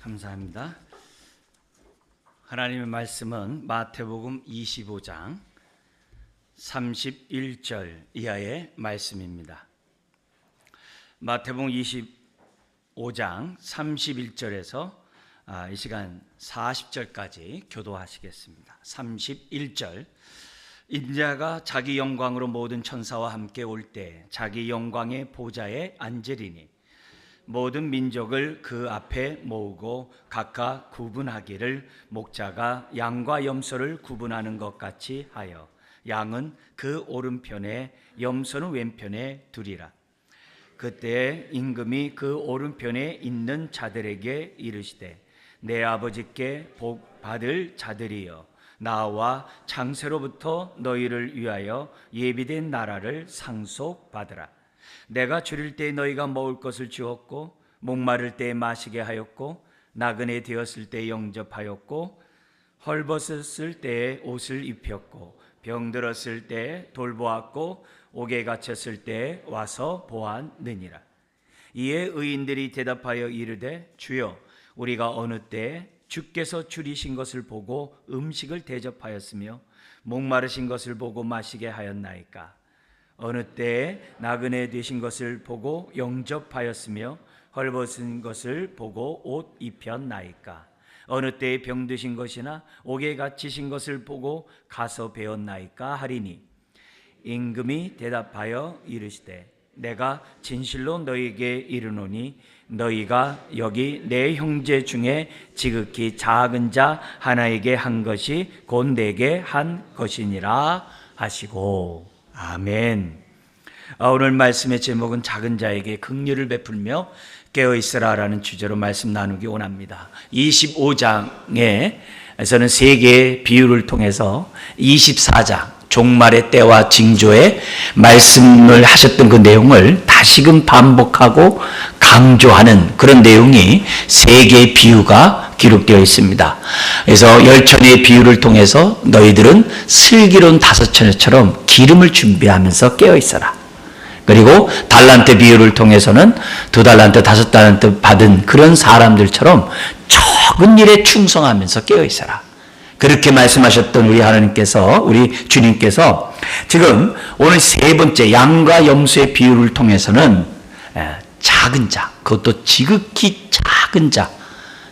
감사합니다. 하나님의 말씀은 마태복음 25장 31절 이하의 말씀입니다. 마태복음 25장 31절에서 이 시간 40절까지 교도하시겠습니다. 31절, 인자가 자기 영광으로 모든 천사와 함께 올 때 자기 영광의 보좌에 앉으리니 모든 민족을 그 앞에 모으고 각각 구분하기를 목자가 양과 염소를 구분하는 것 같이 하여 양은 그 오른편에 염소는 왼편에 두리라. 그때 임금이 그 오른편에 있는 자들에게 이르시되 내 아버지께 복 받을 자들이여, 나와 창세로부터 너희를 위하여 예비된 나라를 상속받으라. 내가 줄일 때 너희가 먹을 것을 주었고, 목마를 때 마시게 하였고, 나그네 되었을 때 영접하였고, 헐벗었을 때 옷을 입혔고, 병들었을 때 돌보았고, 옥에 갇혔을 때 와서 보았느니라. 이에 의인들이 대답하여 이르되 주여, 우리가 어느 때 주께서 줄이신 것을 보고 음식을 대접하였으며 목마르신 것을 보고 마시게 하였나이까? 어느 때에 나그네 되신 것을 보고 영접하였으며 헐벗은 것을 보고 옷 입혔나이까? 어느 때에 병드신 것이나 옥에 갇히신 것을 보고 가서 배웠나이까 하리니, 임금이 대답하여 이르시되 내가 진실로 너희에게 이르노니 너희가 여기 내 형제 중에 지극히 작은 자 하나에게 한 것이 곧 내게 한 것이니라 하시고. 아멘. 오늘 말씀의 제목은 작은 자에게 긍휼을 베풀며 깨어있으라라는 주제로 말씀 나누기 원합니다. 25장에서는 세 개의 비유를 통해서 24장 종말의 때와 징조의 말씀을 하셨던 그 내용을 다시금 반복하고 강조하는 그런 내용이 세 개의 비유가 기록되어 있습니다. 그래서 열천의 비유를 통해서 너희들은 슬기로운 다섯 처녀처럼 기름을 준비하면서 깨어있어라. 그리고 달란트 비유를 통해서는 2달란트, 5달란트 받은 그런 사람들처럼 적은 일에 충성하면서 깨어있어라. 그렇게 말씀하셨던 우리 하나님께서, 우리 주님께서 지금 오늘 세 번째 양과 염소의 비유를 통해서는 작은 자, 그것도 지극히 작은 자,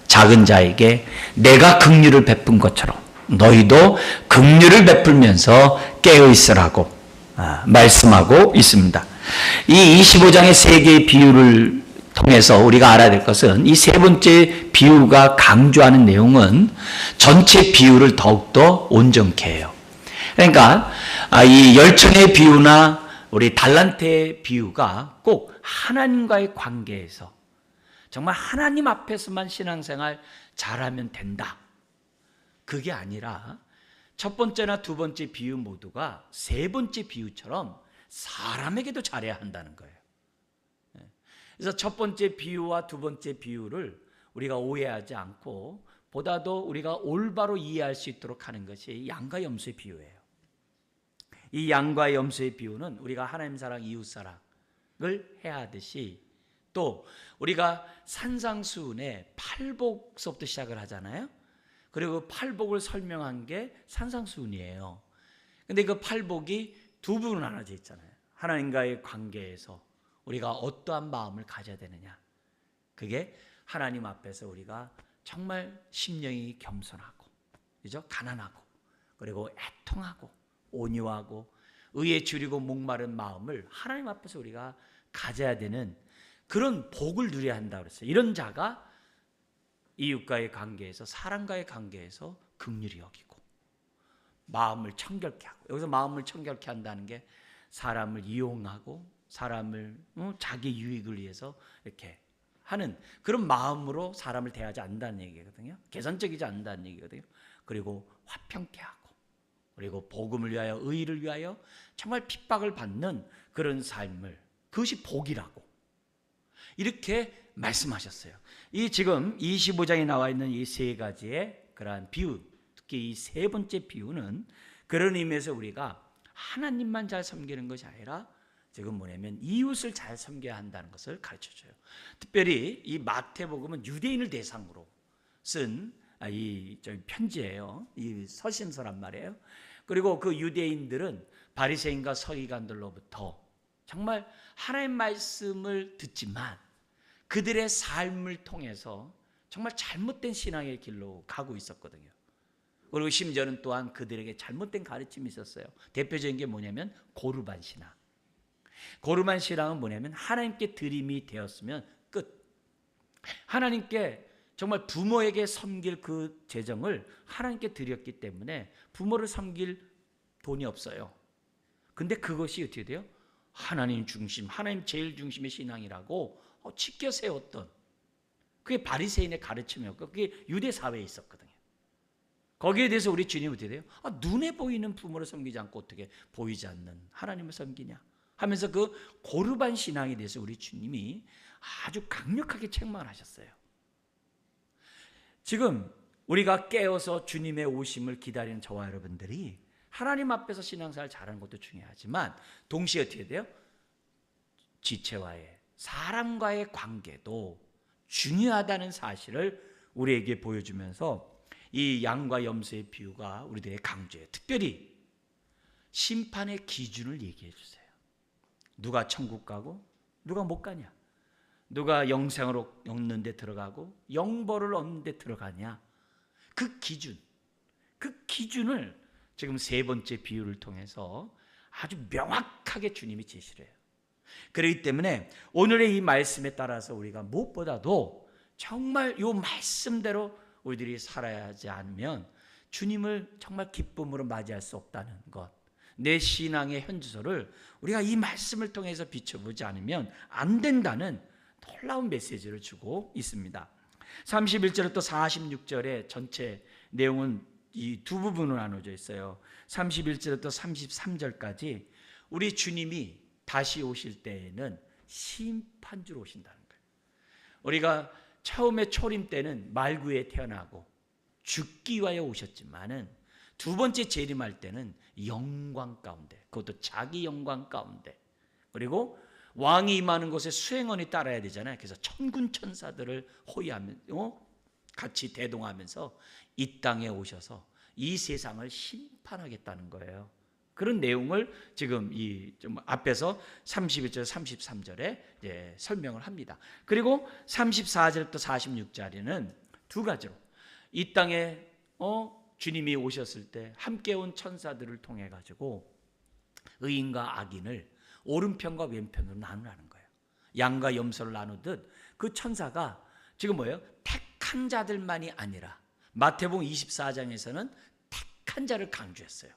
작은 자에게 내가 긍휼을 베푼 것처럼 너희도 긍휼을 베풀면서 깨어있으라고 말씀하고 있습니다. 이 25장의 세 개의 비유를 통해서 우리가 알아야 될 것은 이 세 번째 비유가 강조하는 내용은 전체 비유를 더욱더 온전케 해요. 그러니까 이 열천의 비유나 우리 달란트의 비유가 꼭 하나님과의 관계에서 정말 하나님 앞에서만 신앙생활 잘하면 된다, 그게 아니라 첫 번째나 두 번째 비유 모두가 세 번째 비유처럼 사람에게도 잘해야 한다는 거예요. 그래서 첫 번째 비유와 두 번째 비유를 우리가 오해하지 않고 보다도 우리가 올바로 이해할 수 있도록 하는 것이 양과 염소의 비유예요. 이 양과 염소의 비유는 우리가 하나님 사랑, 이웃 사랑을 해야 하듯이, 또 우리가 산상수훈의 팔복서부터 시작을 하잖아요. 그리고 팔복을 설명한 게 산상수훈이에요. 근데 그 팔복이 두 부분으로 나눠져 있잖아요. 하나님과의 관계에서 우리가 어떠한 마음을 가져야 되느냐, 그게 하나님 앞에서 우리가 정말 심령이 겸손하고, 그죠? 가난하고, 그리고 애통하고 온유하고 의에 줄이고 목마른 마음을 하나님 앞에서 우리가 가져야 되는 그런 복을 누려야 한다고 그랬어요. 이런 자가 이웃과의 관계에서, 사람과의 관계에서 긍휼히 여기고 마음을 청결케 하고, 여기서 마음을 청결케 한다는 게 사람을 이용하고 사람을 자기 유익을 위해서 이렇게 하는 그런 마음으로 사람을 대하지 않는다는 얘기거든요. 계산적이지 않는다는 얘기거든요. 그리고 화평케 하고, 그리고 복음을 위하여, 의를 위하여 정말 핍박을 받는 그런 삶을, 그것이 복이라고 이렇게 말씀하셨어요. 이 지금 25장에 나와 있는 이 세 가지의 그러한 비유, 특히 이 세 번째 비유는 그런 의미에서 우리가 하나님만 잘 섬기는 것이 아니라 지금 뭐냐면 이웃을 잘 섬겨야 한다는 것을 가르쳐줘요. 특별히 이 마태복음은 유대인을 대상으로 쓴 이 편지예요. 이 서신서란 말이에요. 그리고 그 유대인들은 바리새인과 서기관들로부터 정말 하나님 말씀을 듣지만 그들의 삶을 통해서 정말 잘못된 신앙의 길로 가고 있었거든요. 그리고 심지어는 또한 그들에게 잘못된 가르침이 있었어요. 대표적인 게 뭐냐면 고르반 신앙. 고르반 신앙은 뭐냐면 하나님께 드림이 되었으면 끝. 하나님께 정말 부모에게 섬길 그 재정을 하나님께 드렸기 때문에 부모를 섬길 돈이 없어요. 근데 그것이 어떻게 돼요? 하나님 중심, 하나님 제일 중심의 신앙이라고 지켜 세웠던 그게 바리새인의 가르침이었고 그게 유대 사회에 있었거든요. 거기에 대해서 우리 주님은 어떻게 돼요? 눈에 보이는 부모를 섬기지 않고 어떻게 보이지 않는 하나님을 섬기냐 하면서 그 고르반 신앙에 대해서 우리 주님이 아주 강력하게 책망을 하셨어요. 지금 우리가 깨어서 주님의 오심을 기다리는 저와 여러분들이 하나님 앞에서 신앙생활 잘하는 것도 중요하지만 동시에 어떻게 돼요? 지체와의 사람과의 관계도 중요하다는 사실을 우리에게 보여주면서 이 양과 염소의 비유가 우리들의 강조해요. 특별히 심판의 기준을 얘기해 주세요. 누가 천국 가고 누가 못 가냐? 누가 영생을 얻는 데 들어가고 영벌을 얻는 데 들어가냐? 그 기준을 지금 세 번째 비유를 통해서 아주 명확하게 주님이 제시를 해요. 그렇기 때문에 오늘의 이 말씀에 따라서 우리가 무엇보다도 정말 이 말씀대로 우리들이 살아야 하지 않으면 주님을 정말 기쁨으로 맞이할 수 없다는 것, 내 신앙의 현주소를 우리가 이 말씀을 통해서 비춰보지 않으면 안 된다는 놀라운 메시지를 주고 있습니다. 31절부터 46절의 전체 내용은 이 두 부분으로 나눠져 있어요. 31절부터 33절까지 우리 주님이 다시 오실 때에는 심판주로 오신다는 거예요. 우리가 처음에 초림 때는 말구에 태어나고 죽기 위하여 오셨지만은 두 번째 재림할 때는 영광 가운데, 그것도 자기 영광 가운데, 그리고 왕이 임하는 곳에 수행원이 따라야 되잖아요. 그래서 천군 천사들을 호위하면서 같이 대동하면서 이 땅에 오셔서 이 세상을 심판하겠다는 거예요. 그런 내용을 지금 좀 앞에서 31절, 33절에 설명을 합니다. 그리고 34절부터 46절에는 두 가지로 이 땅에 주님이 오셨을 때 함께 온 천사들을 통해 가지고 의인과 악인을 오른편과 왼편으로 나누라는 거예요. 양과 염소를 나누듯 그 천사가 지금 뭐예요? 택한 자들만이 아니라 마태복음 24장에서는 택한 자를 강조했어요.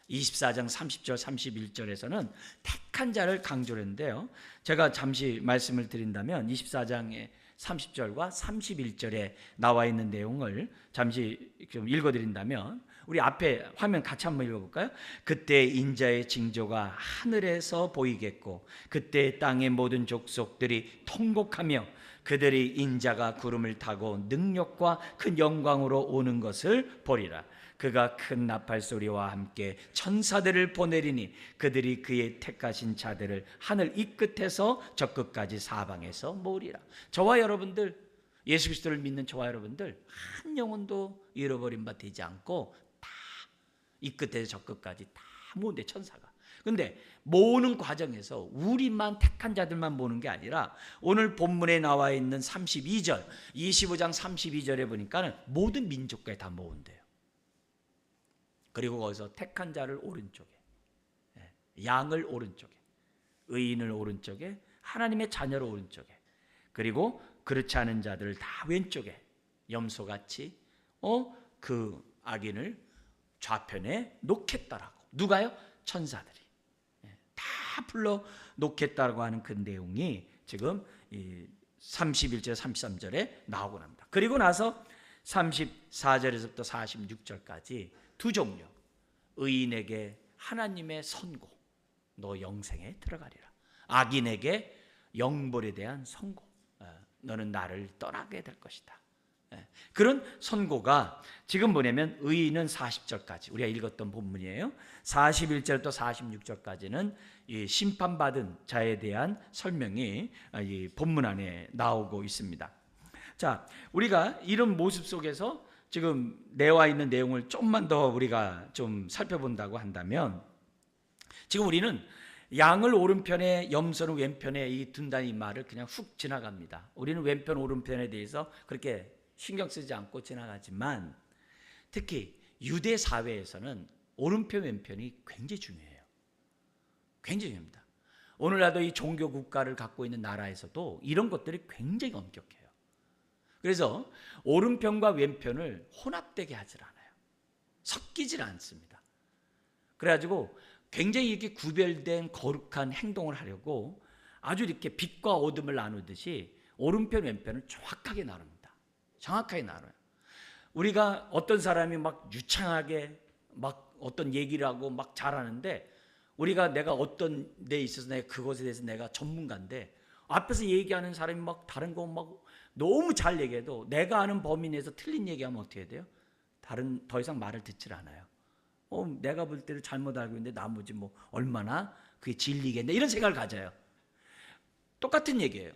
24장 30절 31절에서는 택한 자를 강조를 했는데요. 제가 잠시 말씀을 드린다면 24장의 30절과 31절에 나와 있는 내용을 잠시 좀 읽어드린다면 우리 앞에 화면 같이 한번 읽어볼까요? 그때 인자의 징조가 하늘에서 보이겠고 그때 땅의 모든 족속들이 통곡하며 그들이 인자가 구름을 타고 능력과 큰 영광으로 오는 것을 보리라. 그가 큰 나팔 소리와 함께 천사들을 보내리니 그들이 그의 택하신 자들을 하늘 이 끝에서 저 끝까지 사방에서 모으리라. 저와 여러분들, 예수 그리스도를 믿는 저와 여러분들 한 영혼도 잃어버린 바 되지 않고 다 이 끝에서 저 끝까지 다 모은대, 천사가. 근데 모으는 과정에서 우리만 택한 자들만 모으는 게 아니라 오늘 본문에 나와 있는 32절, 25장 32절에 보니까는 모든 민족까지 다 모은대요. 그리고 거기서 택한 자를 오른쪽에, 양을 오른쪽에, 의인을 오른쪽에, 하나님의 자녀를 오른쪽에, 그리고 그렇지 않은 자들을 다 왼쪽에 염소같이 그 악인을 좌편에 놓겠다라고. 누가요? 천사들이 다 불러 놓겠다라고 하는 그 내용이 지금 31절 33절에 나오고 납니다. 그리고 나서 34절에서부터 46절까지 두 종류, 의인에게 하나님의 선고, 너 영생에 들어가리라. 악인에게 영벌에 대한 선고, 너는 나를 떠나게 될 것이다. 그런 선고가 지금 뭐냐면 의인은 40절까지 우리가 읽었던 본문이에요. 41절부터 46절까지는 이 심판받은 자에 대한 설명이 이 본문 안에 나오고 있습니다. 자, 우리가 이런 모습 속에서 지금 내와 있는 내용을 좀만 더 우리가 좀 살펴본다고 한다면, 지금 우리는 양을 오른편에 염소는 왼편에 이 둔다는 이 말을 그냥 훅 지나갑니다. 우리는 왼편 오른편에 대해서 그렇게 신경 쓰지 않고 지나가지만, 특히 유대 사회에서는 오른편 왼편이 굉장히 중요해요. 굉장히 중요합니다. 오늘날도 이 종교 국가를 갖고 있는 나라에서도 이런 것들이 굉장히 엄격해요. 그래서 오른편과 왼편을 혼합되게 하질 않아요. 섞이질 않습니다. 그래가지고 굉장히 이렇게 구별된 거룩한 행동을 하려고 아주 이렇게 빛과 어둠을 나누듯이 오른편 왼편을 정확하게 나눕니다. 정확하게 나눠요. 우리가 어떤 사람이 막 유창하게 막 어떤 얘기를 하고 막 잘하는데, 우리가 내가 어떤 데 있어서 내가 그것에 대해서 내가 전문가인데 앞에서 얘기하는 사람이 막 다른 거 막 너무 잘 얘기해도 내가 아는 범위 내에서 틀린 얘기하면 어떻게 돼요? 더 이상 말을 듣질 않아요. 내가 볼 때를 잘못 알고 있는데 나머지 뭐 얼마나 그게 진리겠네, 이런 생각을 가져요. 똑같은 얘기예요.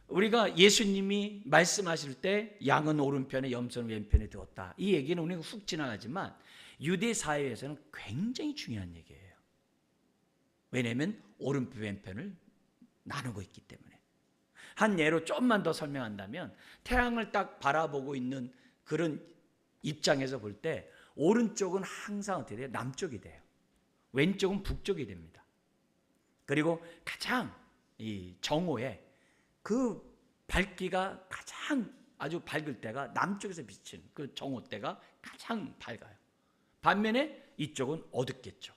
우리가 예수님이 말씀하실 때 양은 오른편에 염소는 왼편에 두었다, 이 얘기는 우리가 훅 지나가지만 유대 사회에서는 굉장히 중요한 얘기예요. 왜냐하면 오른편 왼편을 나누고 있기 때문에. 한 예로 좀만 더 설명한다면, 태양을 딱 바라보고 있는 그런 입장에서 볼 때 오른쪽은 항상 어떻게 돼요? 남쪽이 돼요. 왼쪽은 북쪽이 됩니다. 그리고 가장 이 정오에 그 밝기가 가장 아주 밝을 때가 남쪽에서 비치는 그 정오 때가 가장 밝아요. 반면에 이쪽은 어둡겠죠.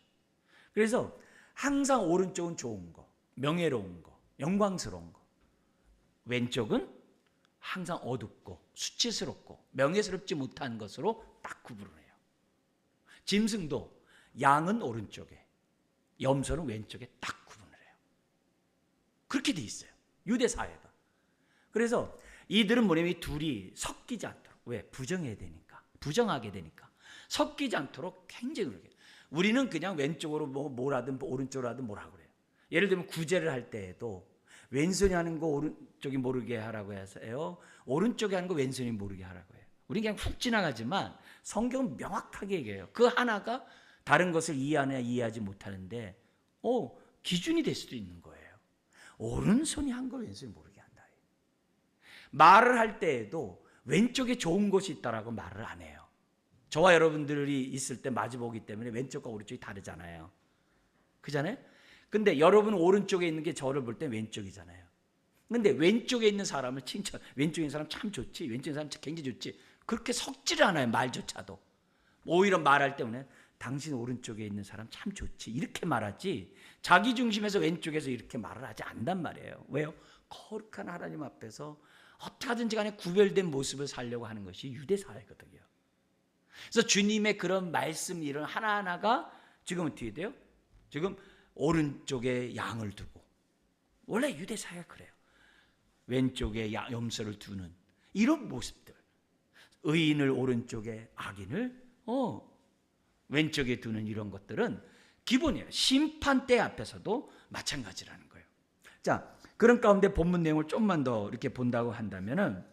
그래서 항상 오른쪽은 좋은 거, 명예로운 거, 영광스러운 거, 왼쪽은 항상 어둡고 수치스럽고 명예스럽지 못한 것으로 딱 구분을 해요. 짐승도 양은 오른쪽에, 염소는 왼쪽에 딱 구분을 해요. 그렇게 돼 있어요, 유대 사회가. 그래서 이들은 뭐냐면 이 둘이 섞이지 않도록, 왜? 부정해야 되니까, 부정하게 되니까 섞이지 않도록 굉장히 그렇게. 우리는 그냥 왼쪽으로 뭘 하든 오른쪽으로 하든 뭐라고 그래요. 예를 들면 구제를 할 때에도 왼손이 하는 거 오른쪽이 모르게 하라고 해서요, 오른쪽이 하는 거 왼손이 모르게 하라고 해요. 우리는 그냥 훅 지나가지만 성경은 명확하게 얘기해요. 그 하나가 다른 것을 이해하냐 이해하지 못하는데 기준이 될 수도 있는 거예요. 오른손이 한 걸 왼손이 모르게 한다. 말을 할 때에도 왼쪽에 좋은 것이 있다라고 말을 안 해요. 저와 여러분들이 있을 때 마주보기 때문에 왼쪽과 오른쪽이 다르잖아요. 그잖아요? 근데 여러분 오른쪽에 있는 게 저를 볼 때 왼쪽이잖아요. 근데 왼쪽에 있는 사람을 칭찬, 왼쪽에 있는 사람 참 좋지, 왼쪽에 있는 사람 굉장히 좋지, 그렇게 섞지를 않아요, 말조차도. 오히려 말할 때는 당신 오른쪽에 있는 사람 참 좋지, 이렇게 말하지, 자기 중심에서 왼쪽에서 이렇게 말을 하지 않단 말이에요. 왜요? 거룩한 하나님 앞에서 어떻게 하든지 간에 구별된 모습을 살려고 하는 것이 유대 사회거든요. 그래서 주님의 그런 말씀 이런 하나하나가 지금 어떻게 돼요? 지금 오른쪽에 양을 두고, 원래 유대 사회가 그래요. 왼쪽에 염소를 두는 이런 모습들, 의인을 오른쪽에 악인을 왼쪽에 두는 이런 것들은 기본이에요. 심판대 앞에서도 마찬가지라는 거예요. 자, 그런 가운데 본문 내용을 좀만 더 이렇게 본다고 한다면은,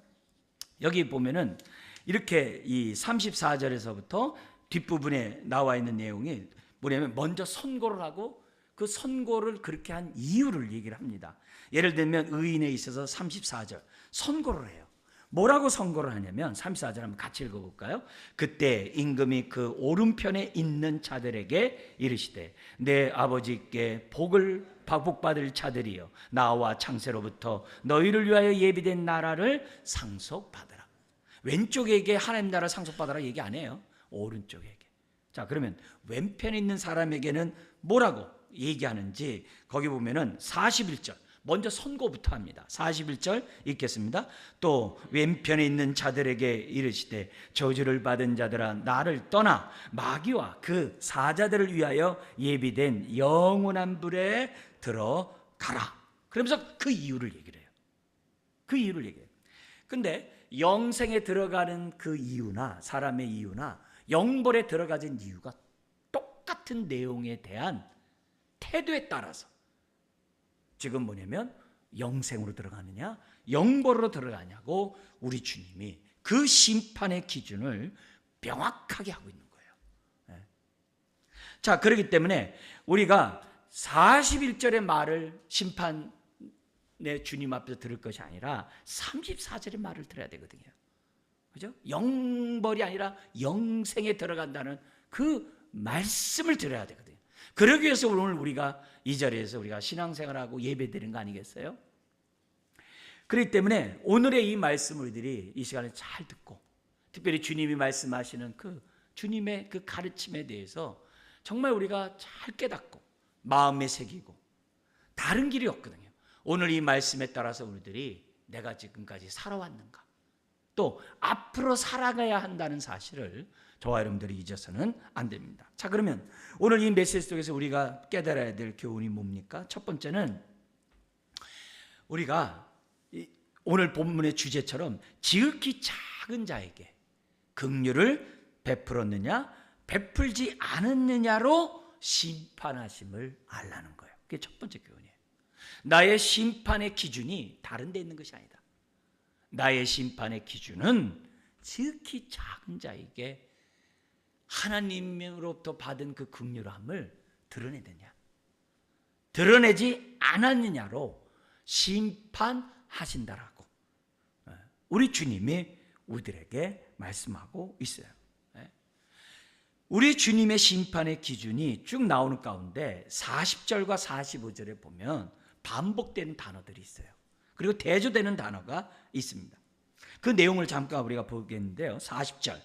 여기 보면은 이렇게 이 34절에서부터 뒷부분에 나와 있는 내용이 뭐냐면, 먼저 선고를 하고 그 선고를 그렇게 한 이유를 얘기를 합니다. 예를 들면 의인에 있어서 34절 선고를 해요. 뭐라고 선고를 하냐면 34절 한번 같이 읽어볼까요? 그때 임금이 그 오른편에 있는 자들에게 이르시되, 내 아버지께 복받을 자들이여, 나와 창세로부터 너희를 위하여 예비된 나라를 상속받으라. 왼쪽에게 하나님 나라 상속받으라 얘기 안 해요. 오른쪽에게. 자, 그러면 왼편에 있는 사람에게는 뭐라고 얘기하는지 거기 보면은 41절 먼저 선고부터 합니다. 41절 읽겠습니다. 또 왼편에 있는 자들에게 이르시되, 저주를 받은 자들아 나를 떠나 마귀와 그 사자들을 위하여 예비된 영원한 불에 들어가라. 그러면서 그 이유를 얘기를 해요. 그 이유를 얘기해요. 근데 영생에 들어가는 그 이유나 사람의 이유나 영벌에 들어가진 이유가 똑같은 내용에 대한 태도에 따라서 지금 뭐냐면 영생으로 들어가느냐, 영벌로 들어가냐고 우리 주님이 그 심판의 기준을 명확하게 하고 있는 거예요. 네. 자, 그렇기 때문에 우리가 41절의 말을 심판의 주님 앞에서 들을 것이 아니라 34절의 말을 들어야 되거든요. 그죠? 영벌이 아니라 영생에 들어간다는 그 말씀을 들어야 되거든요. 그러기 위해서 오늘 우리가 이 자리에서 우리가 신앙생활하고 예배드리는 거 아니겠어요? 그렇기 때문에 오늘의 이 말씀을 우리들이 이 시간에 잘 듣고, 특별히 주님이 말씀하시는 그 주님의 그 가르침에 대해서 정말 우리가 잘 깨닫고 마음에 새기고, 다른 길이 없거든요. 오늘 이 말씀에 따라서 우리들이 내가 지금까지 살아왔는가, 또 앞으로 살아가야 한다는 사실을 저와 여러분들이 잊어서는 안 됩니다. 자, 그러면 오늘 이 메시지 속에서 우리가 깨달아야 될 교훈이 뭡니까? 첫 번째는 우리가 오늘 본문의 주제처럼 지극히 작은 자에게 긍휼을 베풀었느냐 베풀지 않았느냐로 심판하심을 알라는 거예요. 그게 첫 번째 교훈이에요. 나의 심판의 기준이 다른 데 있는 것이 아니다. 나의 심판의 기준은 지극히 작은 자에게 하나님으로부터 받은 그 긍휼함을 드러내느냐, 드러내지 않았느냐로 심판하신다라고 우리 주님이 우리들에게 말씀하고 있어요. 우리 주님의 심판의 기준이 쭉 나오는 가운데 40절과 45절에 보면 반복되는 단어들이 있어요. 그리고 대조되는 단어가 있습니다. 그 내용을 잠깐 우리가 보겠는데요. 40절.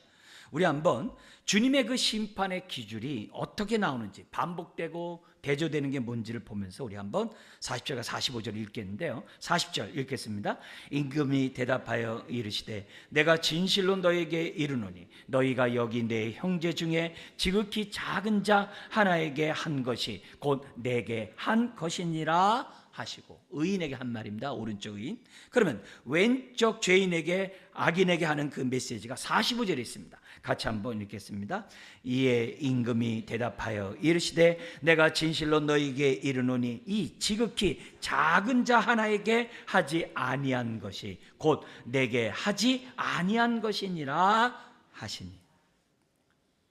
우리 한번 주님의 그 심판의 기준이 어떻게 나오는지, 반복되고 대조되는 게 뭔지를 보면서 우리 한번 40절과 45절 읽겠는데요. 40절 읽겠습니다. 임금이 대답하여 이르시되 내가 진실로 너에게 이르노니 너희가 여기 내 형제 중에 지극히 작은 자 하나에게 한 것이 곧 내게 한 것이니라 하시고, 의인에게 한 말입니다. 오른쪽 의인. 그러면 왼쪽 죄인에게, 악인에게 하는 그 메시지가 45절에 있습니다. 같이 한번 읽겠습니다. 이에 임금이 대답하여 이르시되 내가 진실로 너희에게 이르노니 이 지극히 작은 자 하나에게 하지 아니한 것이 곧 내게 하지 아니한 것이니라 하시니.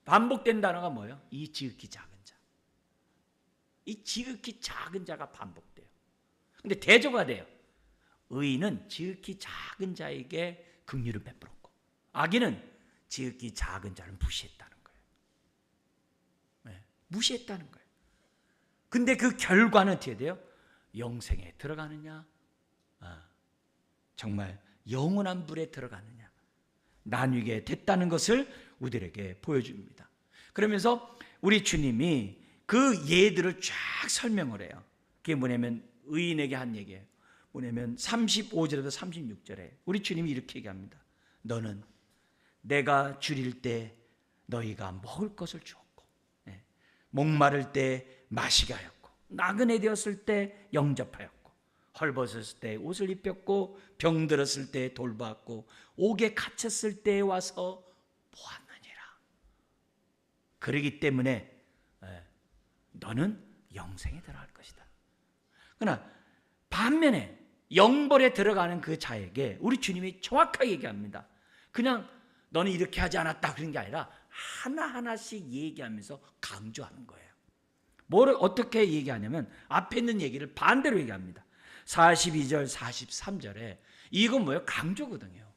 반복된 단어가 뭐예요? 이 지극히 작은 자. 이 지극히 작은 자가 반복돼요. 근데 대조가 돼요. 의인은 지극히 작은 자에게 긍휼을 베풀었고, 악인은 지극히 작은 자를 무시했다는 거예요. 네, 무시했다는 거예요. 근데 그 결과는 어떻게 돼요? 영생에 들어가느냐, 정말 영원한 불에 들어가느냐, 나뉘게 됐다는 것을 우리들에게 보여줍니다. 그러면서 우리 주님이 그 예들을 쫙 설명을 해요. 그게 뭐냐면 의인에게 한 얘기예요. 뭐냐면 35절에서 36절에 우리 주님이 이렇게 얘기합니다. 너는 내가 줄일 때 너희가 먹을 것을 주었고, 목마를 때 마시게 하였고, 나그네 되었을 때 영접하였고, 헐벗었을 때 옷을 입혔고, 병들었을 때 돌봤고, 옥에 갇혔을 때 와서 보았느니라. 그러기 때문에 너는 영생에 들어갈 것이다. 그러나 반면에 영벌에 들어가는 그 자에게 우리 주님이 정확하게 얘기합니다. 그냥 너는 이렇게 하지 않았다 그런 게 아니라 하나하나씩 얘기하면서 강조하는 거예요. 뭐를 어떻게 얘기하냐면 앞에 있는 얘기를 반대로 얘기합니다. 42절 43절에 이건 뭐예요? 강조거든요.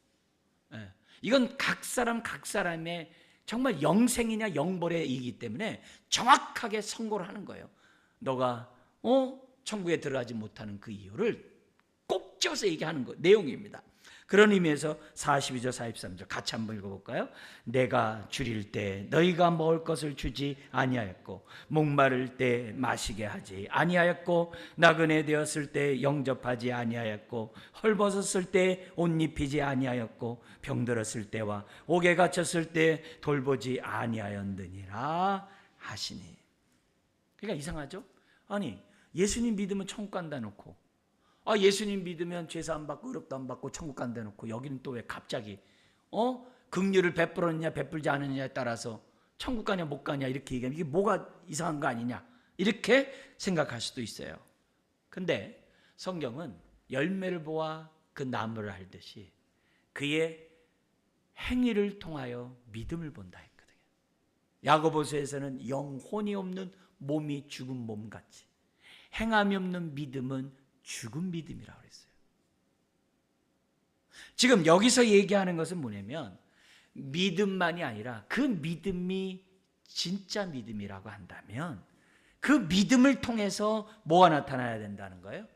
이건 각 사람의 정말 영생이냐 영벌이기 때문에 정확하게 선고를 하는 거예요. 너가 천국에 들어가지 못하는 그 이유를 꼭 찝어서 얘기하는 내용입니다. 그런 의미에서 42절 43절 같이 한번 읽어볼까요? 내가 줄일 때 너희가 먹을 것을 주지 아니하였고, 목마를 때 마시게 하지 아니하였고, 나그네 되었을 때 영접하지 아니하였고, 헐벗었을 때 옷 입히지 아니하였고, 병들었을 때와 옥에 갇혔을 때 돌보지 아니하였느니라 하시니. 그러니까 이상하죠? 아니 예수님 믿으면 천국 간다 놓고, 예수님 믿으면 죄사함 받고 의롭다 안 받고 천국 간다 놓고, 여기는 또 왜 갑자기 긍휼을 베풀었느냐 베풀지 않느냐에 따라서 천국 가냐 못 가냐 이렇게 얘기하면 이게 뭐가 이상한 거 아니냐 이렇게 생각할 수도 있어요. 근데 성경은 열매를 보아 그 나무를 알듯이 그의 행위를 통하여 믿음을 본다 했거든요. 야고보서에서는 영혼이 없는 몸이 죽은 몸같이 행함이 없는 믿음은 죽은 믿음이라고 그랬어요. 지금 여기서 얘기하는 것은 뭐냐면 믿음만이 아니라 그 믿음이 진짜 믿음이라고 한다면 그 믿음을 통해서 뭐가 나타나야 된다는 거예요?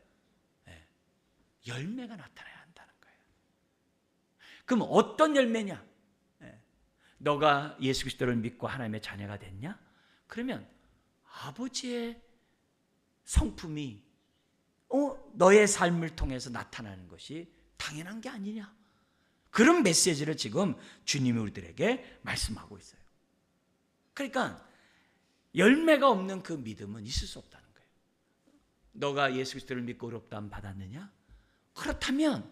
네. 열매가 나타나야 한다는 거예요. 그럼 어떤 열매냐? 네. 너가 예수 그리스도를 믿고 하나님의 자녀가 됐냐? 그러면 아버지의 성품이 너의 삶을 통해서 나타나는 것이 당연한 게 아니냐? 그런 메시지를 지금 주님이 우리들에게 말씀하고 있어요. 그러니까 열매가 없는 그 믿음은 있을 수 없다는 거예요. 너가 예수 그리스도를 믿고 의롭다함 받았느냐? 그렇다면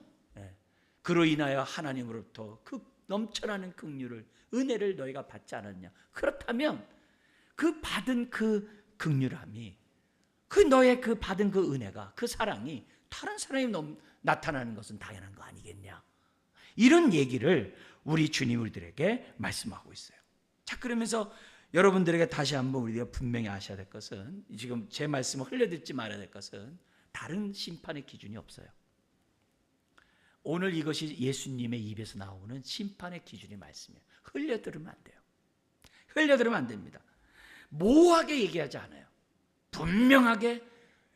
그로 인하여 하나님으로부터 그 넘쳐나는 긍휼을 은혜를 너희가 받지 않았냐? 그렇다면 그 받은 그 긍휼함이 그 너의 그 받은 그 은혜가 그 사랑이 다른 사람이 나타나는 것은 당연한 거 아니겠냐? 이런 얘기를 우리 주님 우리들에게 말씀하고 있어요. 자, 그러면서 여러분들에게 다시 한번 우리가 분명히 아셔야 될 것은, 지금 제 말씀을 흘려듣지 말아야 될 것은 다른 심판의 기준이 없어요. 오늘 이것이 예수님의 입에서 나오는 심판의 기준이 말씀이에요. 흘려들으면 안 돼요. 흘려들으면 안 됩니다. 모호하게 얘기하지 않아요. 분명하게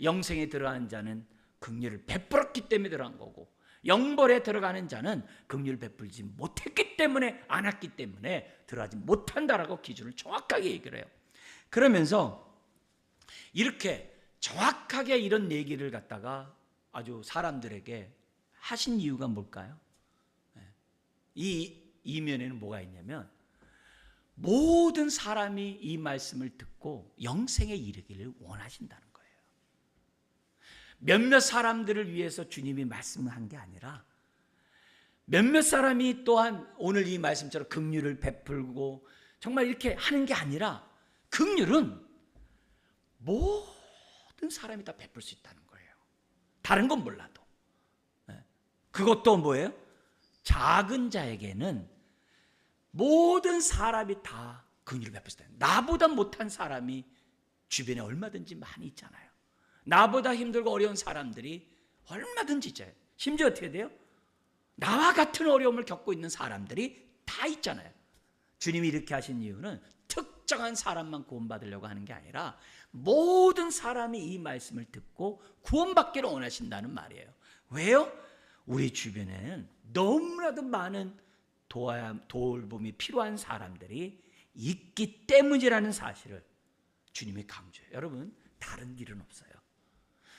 영생에 들어간 자는 긍휼을 베풀었기 때문에 들어간 거고, 영벌에 들어가는 자는 긍휼을 베풀지 못했기 때문에, 안 했기 때문에 들어가지 못한다라고 기준을 정확하게 얘기를 해요. 그러면서 이렇게 정확하게 이런 얘기를 갖다가 아주 사람들에게 하신 이유가 뭘까요? 이 이면에는 뭐가 있냐면, 모든 사람이 이 말씀을 듣고 영생에 이르기를 원하신다는 거예요. 몇몇 사람들을 위해서 주님이 말씀한 게 아니라 몇몇 사람이 또한 오늘 이 말씀처럼 긍휼을 베풀고 정말 이렇게 하는 게 아니라, 긍휼은 모든 사람이 다 베풀 수 있다는 거예요. 다른 건 몰라도. 그것도 뭐예요? 작은 자에게는 모든 사람이 다 긍휼을 베풀 수 있다. 나보다 못한 사람이 주변에 얼마든지 많이 있잖아요. 나보다 힘들고 어려운 사람들이 얼마든지 있잖아요. 심지어 어떻게 돼요? 나와 같은 어려움을 겪고 있는 사람들이 다 있잖아요. 주님이 이렇게 하신 이유는 특정한 사람만 구원받으려고 하는 게 아니라 모든 사람이 이 말씀을 듣고 구원받기를 원하신다는 말이에요. 왜요? 우리 주변에는 너무나도 많은 돌봄이 필요한 사람들이 있기 때문이라는 사실을 주님이 강조해요. 여러분, 다른 길은 없어요.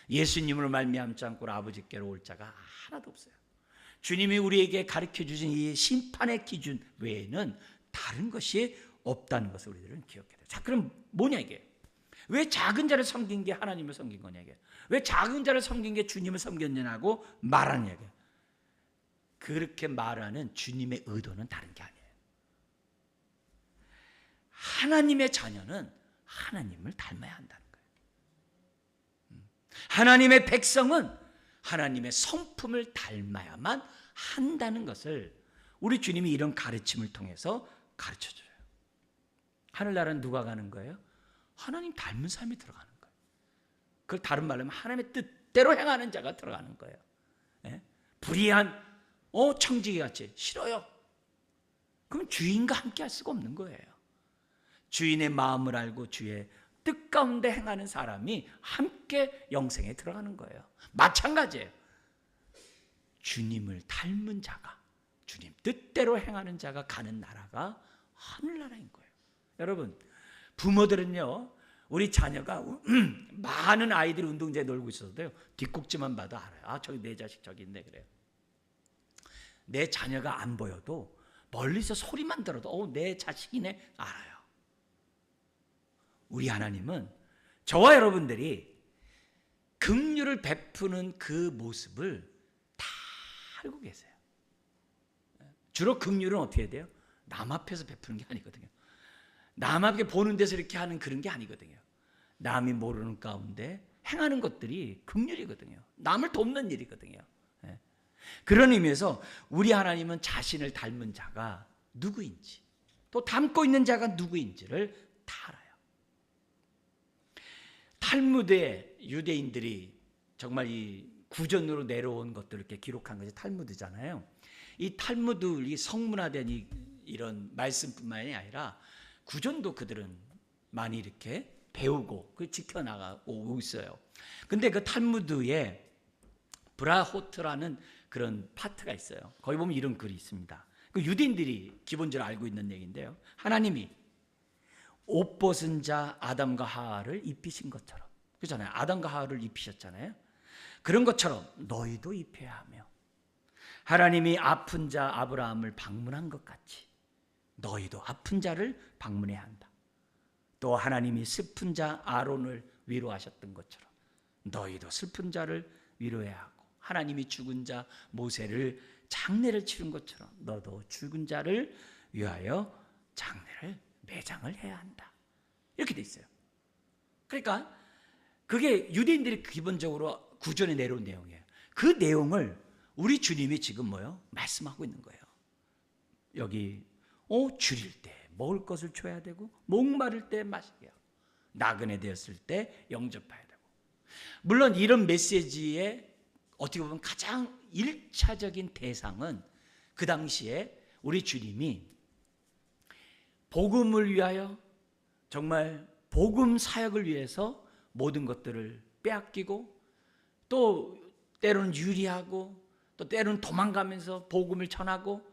예수님으로 말미암지 않고 아버지께로 올 자가 하나도 없어요. 주님이 우리에게 가르쳐 주신 이 심판의 기준 외에는 다른 것이 없다는 것을 우리들은 기억해야 돼요. 자, 그럼 뭐냐 이게? 왜 작은 자를 섬긴 게 하나님을 섬긴 거냐 이게? 왜 작은 자를 섬긴 게 주님을 섬겼냐고 말하는 얘기예요. 그렇게 말하는 주님의 의도는 다른 게 아니에요. 하나님의 자녀는 하나님을 닮아야 한다는 거예요. 하나님의 백성은 하나님의 성품을 닮아야만 한다는 것을 우리 주님이 이런 가르침을 통해서 가르쳐줘요. 하늘나라는 누가 가는 거예요? 하나님 닮은 사람이 들어가는 거예요. 그걸 다른 말로 하면 하나님의 뜻대로 행하는 자가 들어가는 거예요. 불의한 청지기 같이 싫어요. 그럼 주인과 함께 할 수가 없는 거예요. 주인의 마음을 알고 주의 뜻 가운데 행하는 사람이 함께 영생에 들어가는 거예요. 마찬가지예요. 주님을 닮은 자가, 주님 뜻대로 행하는 자가 가는 나라가 하늘나라인 거예요. 여러분, 부모들은요, 우리 자녀가 많은 아이들이 운동장에 놀고 있어도요, 뒷꼭지만 봐도 알아요. 아, 저기 내 자식 저기 있네, 그래요. 내 자녀가 안 보여도 멀리서 소리만 들어도 내 자식이네 알아요. 우리 하나님은 저와 여러분들이 긍휼을 베푸는 그 모습을 다 알고 계세요. 주로 긍휼은 어떻게 돼요? 남 앞에서 베푸는 게 아니거든요. 남 앞에 보는 데서 이렇게 하는 그런 게 아니거든요. 남이 모르는 가운데 행하는 것들이 긍휼이거든요. 남을 돕는 일이거든요. 예. 그런 의미에서 우리 하나님은 자신을 닮은 자가 누구인지, 또 닮고 있는 자가 누구인지를 다 알아요. 탈무드에 유대인들이 정말 이 구전으로 내려온 것들을 이렇게 기록한 것이 탈무드잖아요. 이 탈무드, 이 성문화된 이런 말씀뿐만이 아니라 구전도 그들은 많이 이렇게 배우고 그 지켜나가고 있어요. 근데 그 탈무드에 브라호트라는 그런 파트가 있어요. 거기 보면 이런 글이 있습니다. 그 유대인들이 기본적으로 알고 있는 얘기인데요. 하나님이 옷 벗은 자 아담과 하와를 입히신 것처럼, 그렇잖아요. 아담과 하와를 입히셨잖아요. 그런 것처럼 너희도 입혀야 하며, 하나님이 아픈 자 아브라함을 방문한 것 같이 너희도 아픈 자를 방문해야 한다. 또 하나님이 슬픈 자 아론을 위로하셨던 것처럼 너희도 슬픈 자를 위로해야 하고, 하나님이 죽은 자 모세를 장례를 치른 것처럼 너도 죽은 자를 위하여 장례를 매장을 해야 한다. 이렇게 돼 있어요. 그러니까 그게 유대인들이 기본적으로 구전에 내려온 내용이에요. 그 내용을 우리 주님이 지금 말씀하고 있는 거예요. 여기 줄일 때 먹을 것을 줘야 되고, 목마를 때 마시게 하고, 나그네 되었을 때 영접해야 되고. 물론 이런 메시지의 어떻게 보면 가장 1차적인 대상은 그 당시에 우리 주님이 복음을 위하여, 정말 복음 사역을 위해서 모든 것들을 빼앗기고, 또 때로는 유리하고, 또 때로는 도망가면서 복음을 전하고,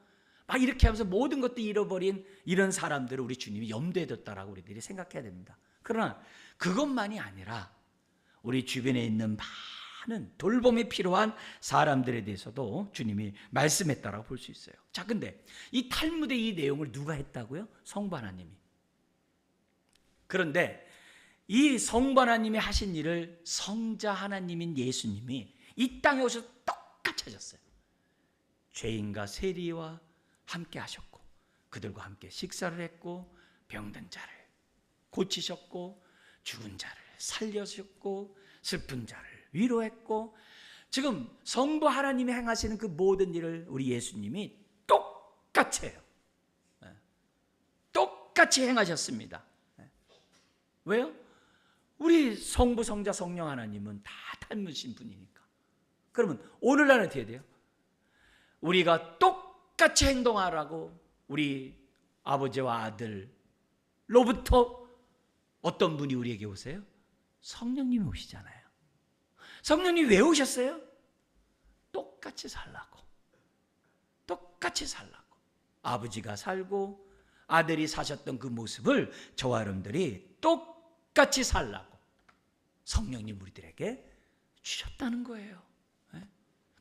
막 이렇게 하면서 모든 것도 잃어버린 이런 사람들을 우리 주님이 염두에 뒀다라고 우리들이 생각해야 됩니다. 그러나 그것만이 아니라 우리 주변에 있는 많은 돌봄이 필요한 사람들에 대해서도 주님이 말씀했다라고 볼 수 있어요. 자, 근데 이 탈무드의 이 내용을 누가 했다고요? 성부 하나님이. 그런데 이 성부 하나님이 하신 일을 성자 하나님인 예수님이 이 땅에 오셔서 똑같이 하셨어요. 죄인과 세리와 함께 하셨고, 그들과 함께 식사를 했고, 병든 자를 고치셨고, 죽은 자를 살려주셨고, 슬픈 자를 위로했고, 지금 성부 하나님이 행하시는 그 모든 일을 우리 예수님이 똑같이 해요. 똑같이 행하셨습니다. 왜요? 우리 성부, 성자, 성령 하나님은 다 닮으신 분이니까. 그러면 오늘날은 어떻게 돼요? 우리가 똑같이 행동하라고 우리 아버지와 아들로부터 어떤 분이 우리에게 오세요? 성령님이 오시잖아요. 성령님이 왜 오셨어요? 똑같이 살라고. 똑같이 살라고. 아버지가 살고 아들이 사셨던 그 모습을 저와 여러분들이 똑같이 살라고 성령님 우리들에게 주셨다는 거예요.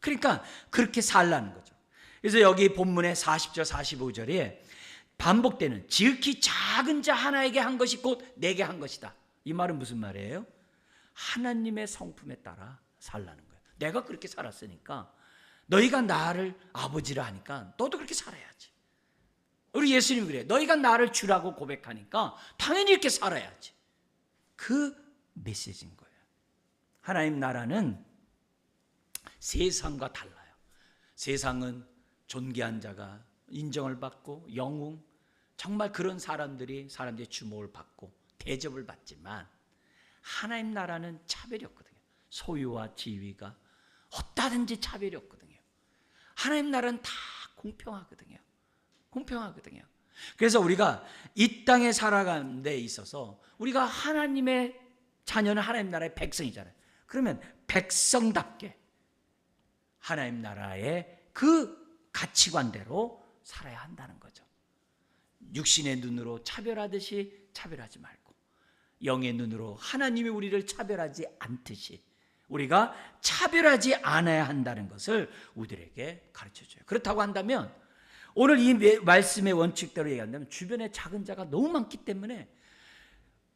그러니까 그렇게 살라는 거죠. 그래서 여기 본문의 40절 45절에 반복되는 지극히 작은 자 하나에게 한 것이 곧 내게 한 것이다. 이 말은 무슨 말이에요? 하나님의 성품에 따라 살라는 거예요. 내가 그렇게 살았으니까 너희가 나를 아버지라 하니까 너도 그렇게 살아야지. 우리 예수님이 그래요. 너희가 나를 주라고 고백하니까 당연히 이렇게 살아야지. 그 메시지인 거예요. 하나님 나라는 세상과 달라요. 세상은 존귀한 자가 인정을 받고 영웅, 정말 그런 사람들의 주목을 받고 대접을 받지만, 하나님 나라는 차별이 없거든요. 소유와 지위가 어디다든지 차별이 없거든요. 하나님 나라는 다 공평하거든요. 공평하거든요. 그래서 우리가 이 땅에 살아가는 데 있어서 우리가 하나님의 자녀는 하나님 나라의 백성이잖아요. 그러면 백성답게 하나님 나라의 그 가치관대로 살아야 한다는 거죠. 육신의 눈으로 차별하듯이 차별하지 말고, 영의 눈으로 하나님이 우리를 차별하지 않듯이 우리가 차별하지 않아야 한다는 것을 우리들에게 가르쳐줘요. 그렇다고 한다면 오늘 이 말씀의 원칙대로 얘기한다면 주변에 작은 자가 너무 많기 때문에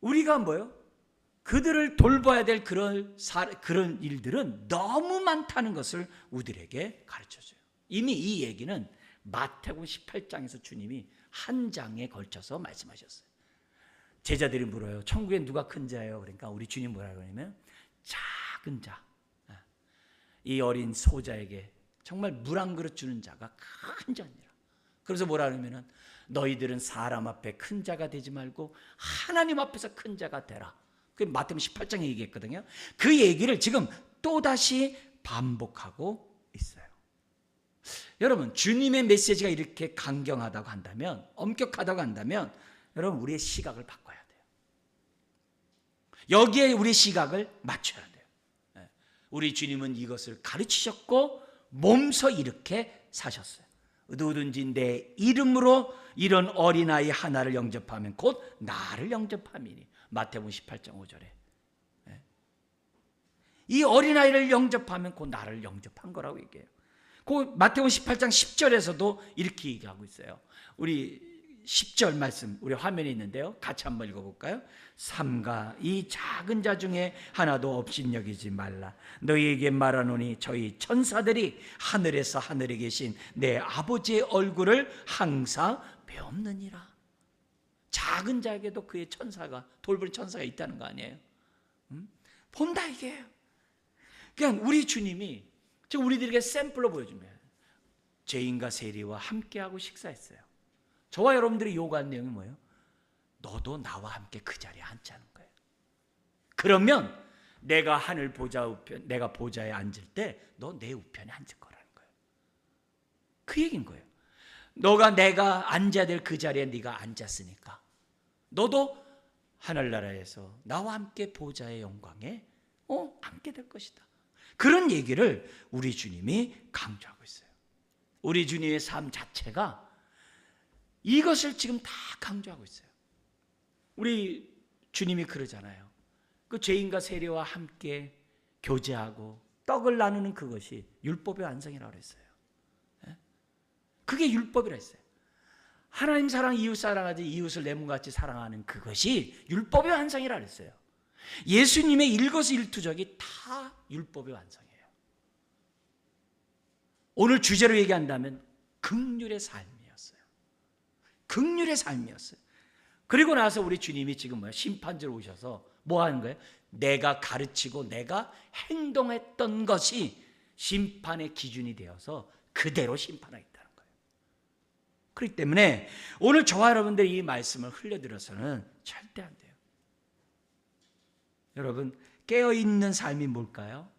우리가 그들을 돌봐야 될 그런 일들은 너무 많다는 것을 우리들에게 가르쳐줘요. 이미 이 얘기는 마태복음 18장에서 주님이 한 장에 걸쳐서 말씀하셨어요. 제자들이 물어요. 천국에 누가 큰 자예요? 그러니까 우리 주님 뭐라고 하냐면 작은 자, 이 어린 소자에게 정말 물 한 그릇 주는 자가 큰 자니라. 그래서 뭐라 하냐면은 너희들은 사람 앞에 큰 자가 되지 말고 하나님 앞에서 큰 자가 되라. 그 마태복음 18장에 얘기했거든요. 그 얘기를 지금 또다시 반복하고 있어요. 여러분, 주님의 메시지가 이렇게 강경하다고 한다면, 엄격하다고 한다면 여러분, 우리의 시각을 바꿔야 돼요. 여기에 우리의 시각을 맞춰야 돼요. 우리 주님은 이것을 가르치셨고 몸소 이렇게 사셨어요. 누구든지 내 이름으로 이런 어린아이 하나를 영접하면 곧 나를 영접함이니. 마태복음 18장 5절에. 이 어린아이를 영접하면 곧 나를 영접한 거라고 얘기해요. 그 마태복음 18장 10절에서도 이렇게 얘기하고 있어요. 우리 10절 말씀 우리 화면에 있는데요. 같이 한번 읽어볼까요? 삼가 이 작은 자 중에 하나도 업신여기지 말라. 너희에게 말하노니 저희 천사들이 하늘에서 하늘에 계신 내 아버지의 얼굴을 항상 배옵느니라. 작은 자에게도 그의 천사가, 돌볼 천사가 있다는 거 아니에요? 본다 이게요. 그냥 우리 주님이 지금 우리들에게 샘플로 보여줍니다. 죄인과 세리와 함께하고 식사했어요. 저와 여러분들이 요구한 내용이 뭐예요? 너도 나와 함께 그 자리에 앉자는 거예요. 그러면 내가 하늘 보좌 우편, 내가 보좌에 앉을 때 너 내 우편에 앉을 거라는 거예요. 그 얘기인 거예요. 내가 앉아야 될 그 자리에 네가 앉았으니까 너도 하늘나라에서 나와 함께 보좌의 영광에 앉게 될 것이다. 그런 얘기를 우리 주님이 강조하고 있어요. 우리 주님의 삶 자체가 이것을 지금 다 강조하고 있어요. 우리 주님이 그러잖아요. 그 죄인과 세리와 함께 교제하고 떡을 나누는 그것이 율법의 완성이라고 그랬어요. 그게 율법이라 했어요. 하나님 사랑, 이웃 사랑하지 이웃을 내 몸같이 사랑하는 그것이 율법의 완성이라 그랬어요. 예수님의 일거수일투족이 다 율법의 완성이에요. 오늘 주제로 얘기한다면 긍휼의 삶이었어요. 긍휼의 삶이었어요. 그리고 나서 우리 주님이 지금 심판주로 오셔서 뭐 하는 거예요? 내가 가르치고 내가 행동했던 것이 심판의 기준이 되어서 그대로 심판하겠다는 거예요. 그렇기 때문에 오늘 저와 여러분들이 이 말씀을 흘려들어서는 절대 안 돼요. 여러분, 깨어있는 삶이 뭘까요?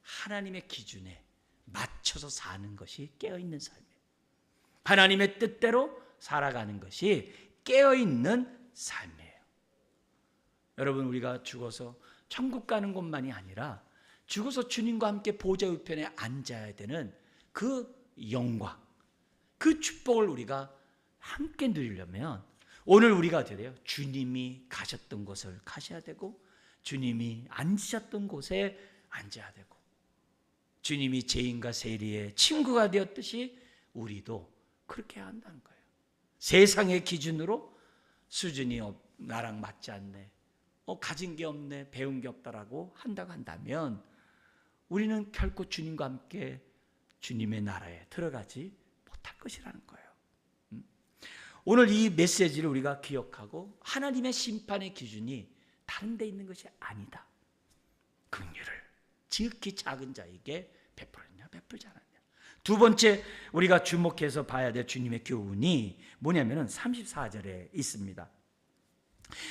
하나님의 기준에 맞춰서 사는 것이 깨어있는 삶이에요. 하나님의 뜻대로 살아가는 것이 깨어있는 삶이에요. 여러분, 우리가 죽어서 천국 가는 것만이 아니라 죽어서 주님과 함께 보좌 우편에 앉아야 되는 그 영광, 그 축복을 우리가 함께 누리려면 오늘 우리가 어떻게 돼요? 주님이 가셨던 곳을 가셔야 되고 주님이 앉으셨던 곳에 앉아야 되고 주님이 죄인과 세리의 친구가 되었듯이 우리도 그렇게 해야 한다는 거예요. 세상의 기준으로 수준이 나랑 맞지 않네, 가진 게 없네, 배운 게 없다라고 한다고 한다면 우리는 결코 주님과 함께 주님의 나라에 들어가지 못할 것이라는 거예요. 오늘 이 메시지를 우리가 기억하고 하나님의 심판의 기준이 다른 데 있는 것이 아니다. 긍휼을 지극히 작은 자에게 베풀었냐 베풀지 않았냐. 두 번째 우리가 주목해서 봐야 될 주님의 교훈이 뭐냐면은 34절에 있습니다.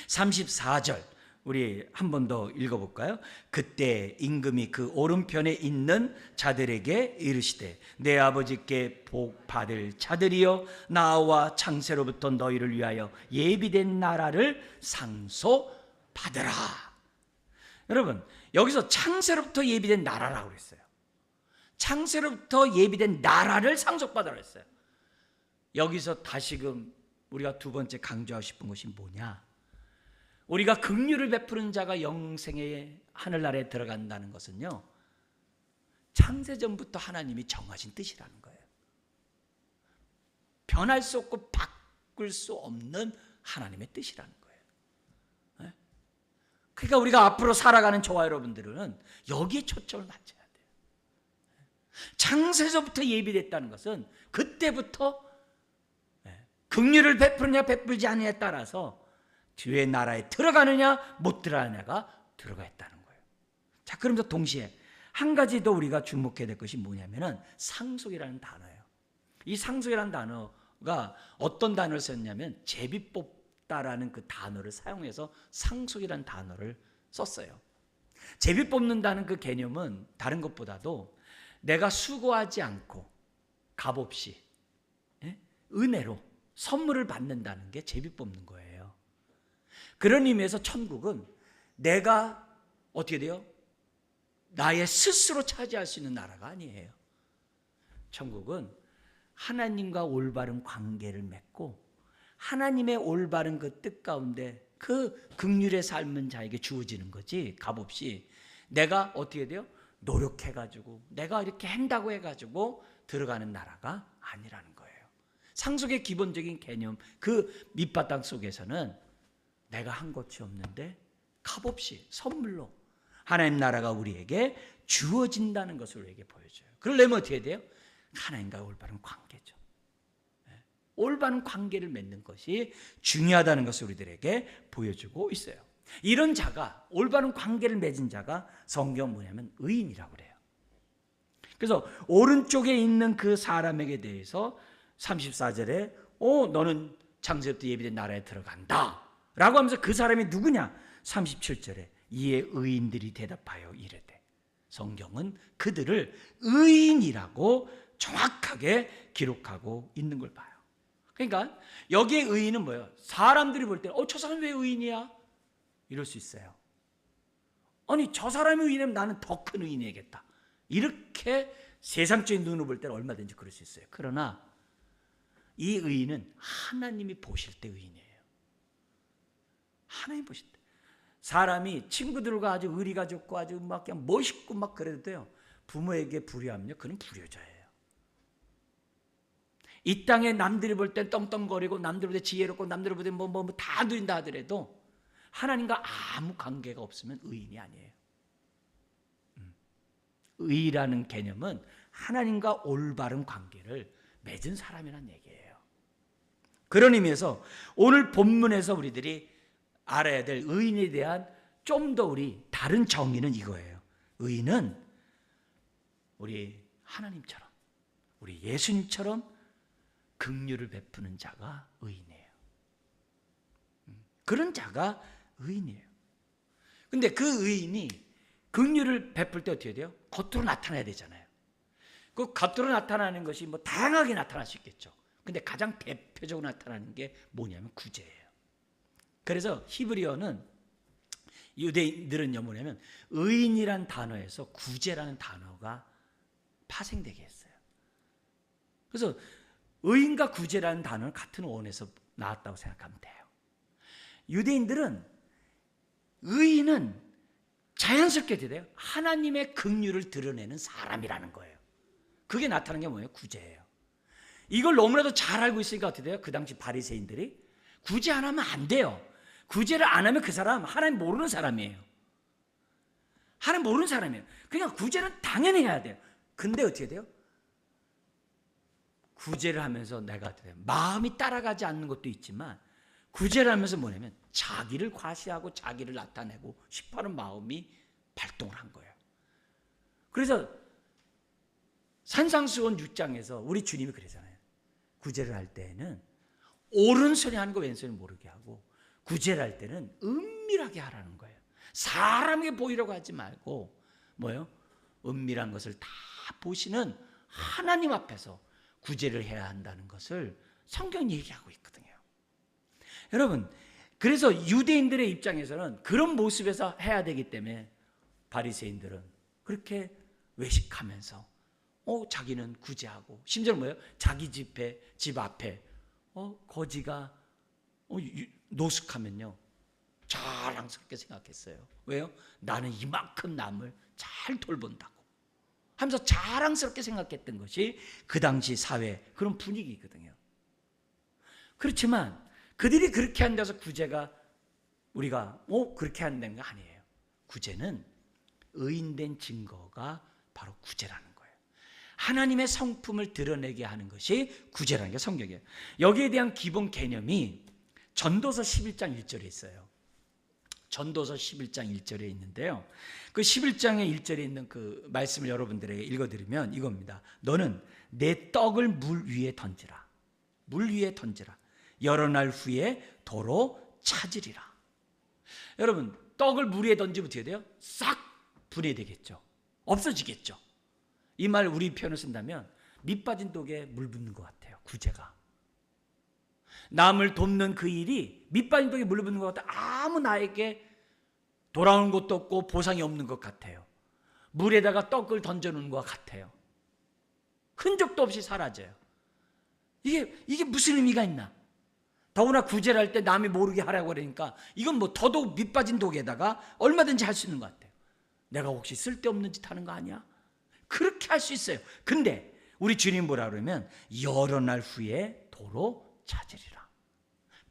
34절 우리 한 번 더 읽어볼까요? 그때 임금이 그 오른편에 있는 자들에게 이르시되 내 아버지께 복 받을 자들이여 나와 창세로부터 너희를 위하여 예비된 나라를 상속받으라. 여러분, 여기서 창세로부터 예비된 나라라고 그랬어요. 창세로부터 예비된 나라를 상속받으라 했어요. 여기서 다시금 우리가 두 번째 강조하고 싶은 것이 뭐냐? 우리가 긍휼을 베푸는 자가 영생의 하늘나라에 들어간다는 것은요, 창세전부터 하나님이 정하신 뜻이라는 거예요. 변할 수 없고 바꿀 수 없는 하나님의 뜻이라는 거예요. 그러니까 우리가 앞으로 살아가는 저와 여러분들은 여기에 초점을 맞춰야 돼요. 창세전부터 예비됐다는 것은 그때부터 긍휼을 베푸느냐 베풀지 않느냐에 따라서 주의 나라에 들어가느냐 못 들어가느냐가 들어가 있다는 거예요. 자, 그러면서 동시에 한 가지 더 우리가 주목해야 될 것이 뭐냐면은 상속이라는 단어예요. 이 상속이라는 단어가 어떤 단어를 썼냐면 제비 뽑다라는 그 단어를 사용해서 상속이라는 단어를 썼어요. 제비 뽑는다는 그 개념은 다른 것보다도 내가 수고하지 않고 값없이 은혜로 선물을 받는다는 게 제비 뽑는 거예요. 그런 의미에서 천국은 내가 어떻게 돼요? 나의 스스로 차지할 수 있는 나라가 아니에요. 천국은 하나님과 올바른 관계를 맺고 하나님의 올바른 그 뜻 가운데 그 긍휼의 삶은 자에게 주어지는 거지, 값없이 내가 어떻게 돼요? 노력해가지고 내가 이렇게 한다고 해가지고 들어가는 나라가 아니라는 거예요. 상속의 기본적인 개념, 그 밑바탕 속에서는 내가 한 것이 없는데 값없이 선물로 하나님 나라가 우리에게 주어진다는 것을 우리에게 보여줘요. 그러려면 어떻게 돼요? 하나님과 올바른 관계죠. 올바른 관계를 맺는 것이 중요하다는 것을 우리들에게 보여주고 있어요. 이런 자가, 올바른 관계를 맺은 자가 성경 뭐냐면 의인이라고 그래요. 그래서 오른쪽에 있는 그 사람에게 대해서 34절에 너는 창세부터 예비된 나라에 들어간다 라고 하면서 그 사람이 누구냐? 37절에 이에 의인들이 대답하여 이르되, 성경은 그들을 의인이라고 정확하게 기록하고 있는 걸 봐요. 그러니까 여기에 의인은 뭐예요? 사람들이 볼 때 저 사람 왜 의인이야? 이럴 수 있어요. 아니 저 사람이 의인이면 나는 더 큰 의인이겠다, 이렇게 세상적인 눈으로 볼 때는 얼마든지 그럴 수 있어요. 그러나 이 의인은 하나님이 보실 때 의인이에요. 하나님 보실 때. 사람이 친구들과 아주 의리가 좋고 아주 막 그냥 멋있고 막 그래도 돼요. 부모에게 불효하면요, 그는 불효자예요. 이 땅에 남들이 볼 땐 떵떵거리고 남들 볼 때 지혜롭고 남들 볼 때 뭐 다 누린다 하더라도 하나님과 아무 관계가 없으면 의인이 아니에요. 의라는 개념은 하나님과 올바른 관계를 맺은 사람이란 얘기예요. 그런 의미에서 오늘 본문에서 우리들이 알아야 될 의인에 대한 좀 더 우리 다른 정의는 이거예요. 의인은 우리 하나님처럼, 우리 예수님처럼 긍휼을 베푸는 자가 의인이에요. 그런 자가 의인이에요. 근데 그 의인이 긍휼을 베풀 때 어떻게 돼요? 겉으로 나타나야 되잖아요. 그 겉으로 나타나는 것이 뭐 다양하게 나타날 수 있겠죠. 근데 가장 대표적으로 나타나는 게 뭐냐면 구제예요. 그래서 히브리어는 유대인들은요 뭐냐면 의인이란 단어에서 구제라는 단어가 파생되게 했어요. 그래서 의인과 구제라는 단어는 같은 어원에서 나왔다고 생각하면 돼요. 유대인들은 의인은 자연스럽게 돼요. 하나님의 긍휼을 드러내는 사람이라는 거예요. 그게 나타나는 게 뭐예요? 구제예요. 이걸 너무나도 잘 알고 있으니까 어떻게 돼요? 그 당시 바리새인들이 구제 안 하면 안 돼요. 구제를 안 하면 그 사람 하나님 모르는 사람이에요. 하나님 모르는 사람이에요. 그냥 구제는 당연히 해야 돼요. 근데 어떻게 돼요? 구제를 하면서 내가 어떻게 돼요? 마음이 따라가지 않는 것도 있지만 구제를 하면서 뭐냐면 자기를 과시하고 자기를 나타내고 싶어하는 마음이 발동을 한 거예요. 그래서 산상수훈 6장에서 우리 주님이 그러잖아요. 구제를 할 때는 오른손이 하는 거 왼손이 모르게 하고, 구제를 할 때는 은밀하게 하라는 거예요. 사람에게 보이려고 하지 말고 뭐예요? 은밀한 것을 다 보시는 하나님 앞에서 구제를 해야 한다는 것을 성경이 얘기하고 있거든요. 여러분, 그래서 유대인들의 입장에서는 그런 모습에서 해야 되기 때문에 바리새인들은 그렇게 외식하면서 자기는 구제하고, 심지어는 뭐예요? 자기 집 앞에 거지가 노숙하면요 자랑스럽게 생각했어요. 왜요? 나는 이만큼 남을 잘 돌본다고 하면서 자랑스럽게 생각했던 것이 그 당시 사회 그런 분위기거든요. 그렇지만 그들이 그렇게 한다서 구제가 우리가 그렇게 한다는 거 아니에요. 구제는 의인된 증거가 바로 구제라는 거예요. 하나님의 성품을 드러내게 하는 것이 구제라는 게 성경이에요. 여기에 대한 기본 개념이 전도서 11장 1절에 있어요. 전도서 11장 1절에 있는데요. 그 11장의 1절에 있는 그 말씀을 여러분들에게 읽어드리면 이겁니다. 너는 내 떡을 물 위에 던지라. 물 위에 던지라. 여러 날 후에 도로 찾으리라. 여러분, 떡을 물 위에 던지면 어떻게 돼요? 싹 분해되겠죠. 없어지겠죠. 이 말 우리 표현을 쓴다면 밑 빠진 독에 물 붓는 것 같아요. 구제가. 남을 돕는 그 일이 밑 빠진 독에 물 붓는 것 같아. 아무 나에게 돌아오는 것도 없고 보상이 없는 것 같아요. 물에다가 떡을 던져놓는 것 같아요. 흔적도 없이 사라져요. 이게 무슨 의미가 있나? 더구나 구제를 할 때 남이 모르게 하라고 그러니까 이건 뭐 더더욱 밑 빠진 독에다가 얼마든지 할 수 있는 것 같아요. 내가 혹시 쓸데없는 짓 하는 거 아니야? 그렇게 할 수 있어요. 근데 우리 주님 뭐라 그러면 여러 날 후에 도로 찾으리라.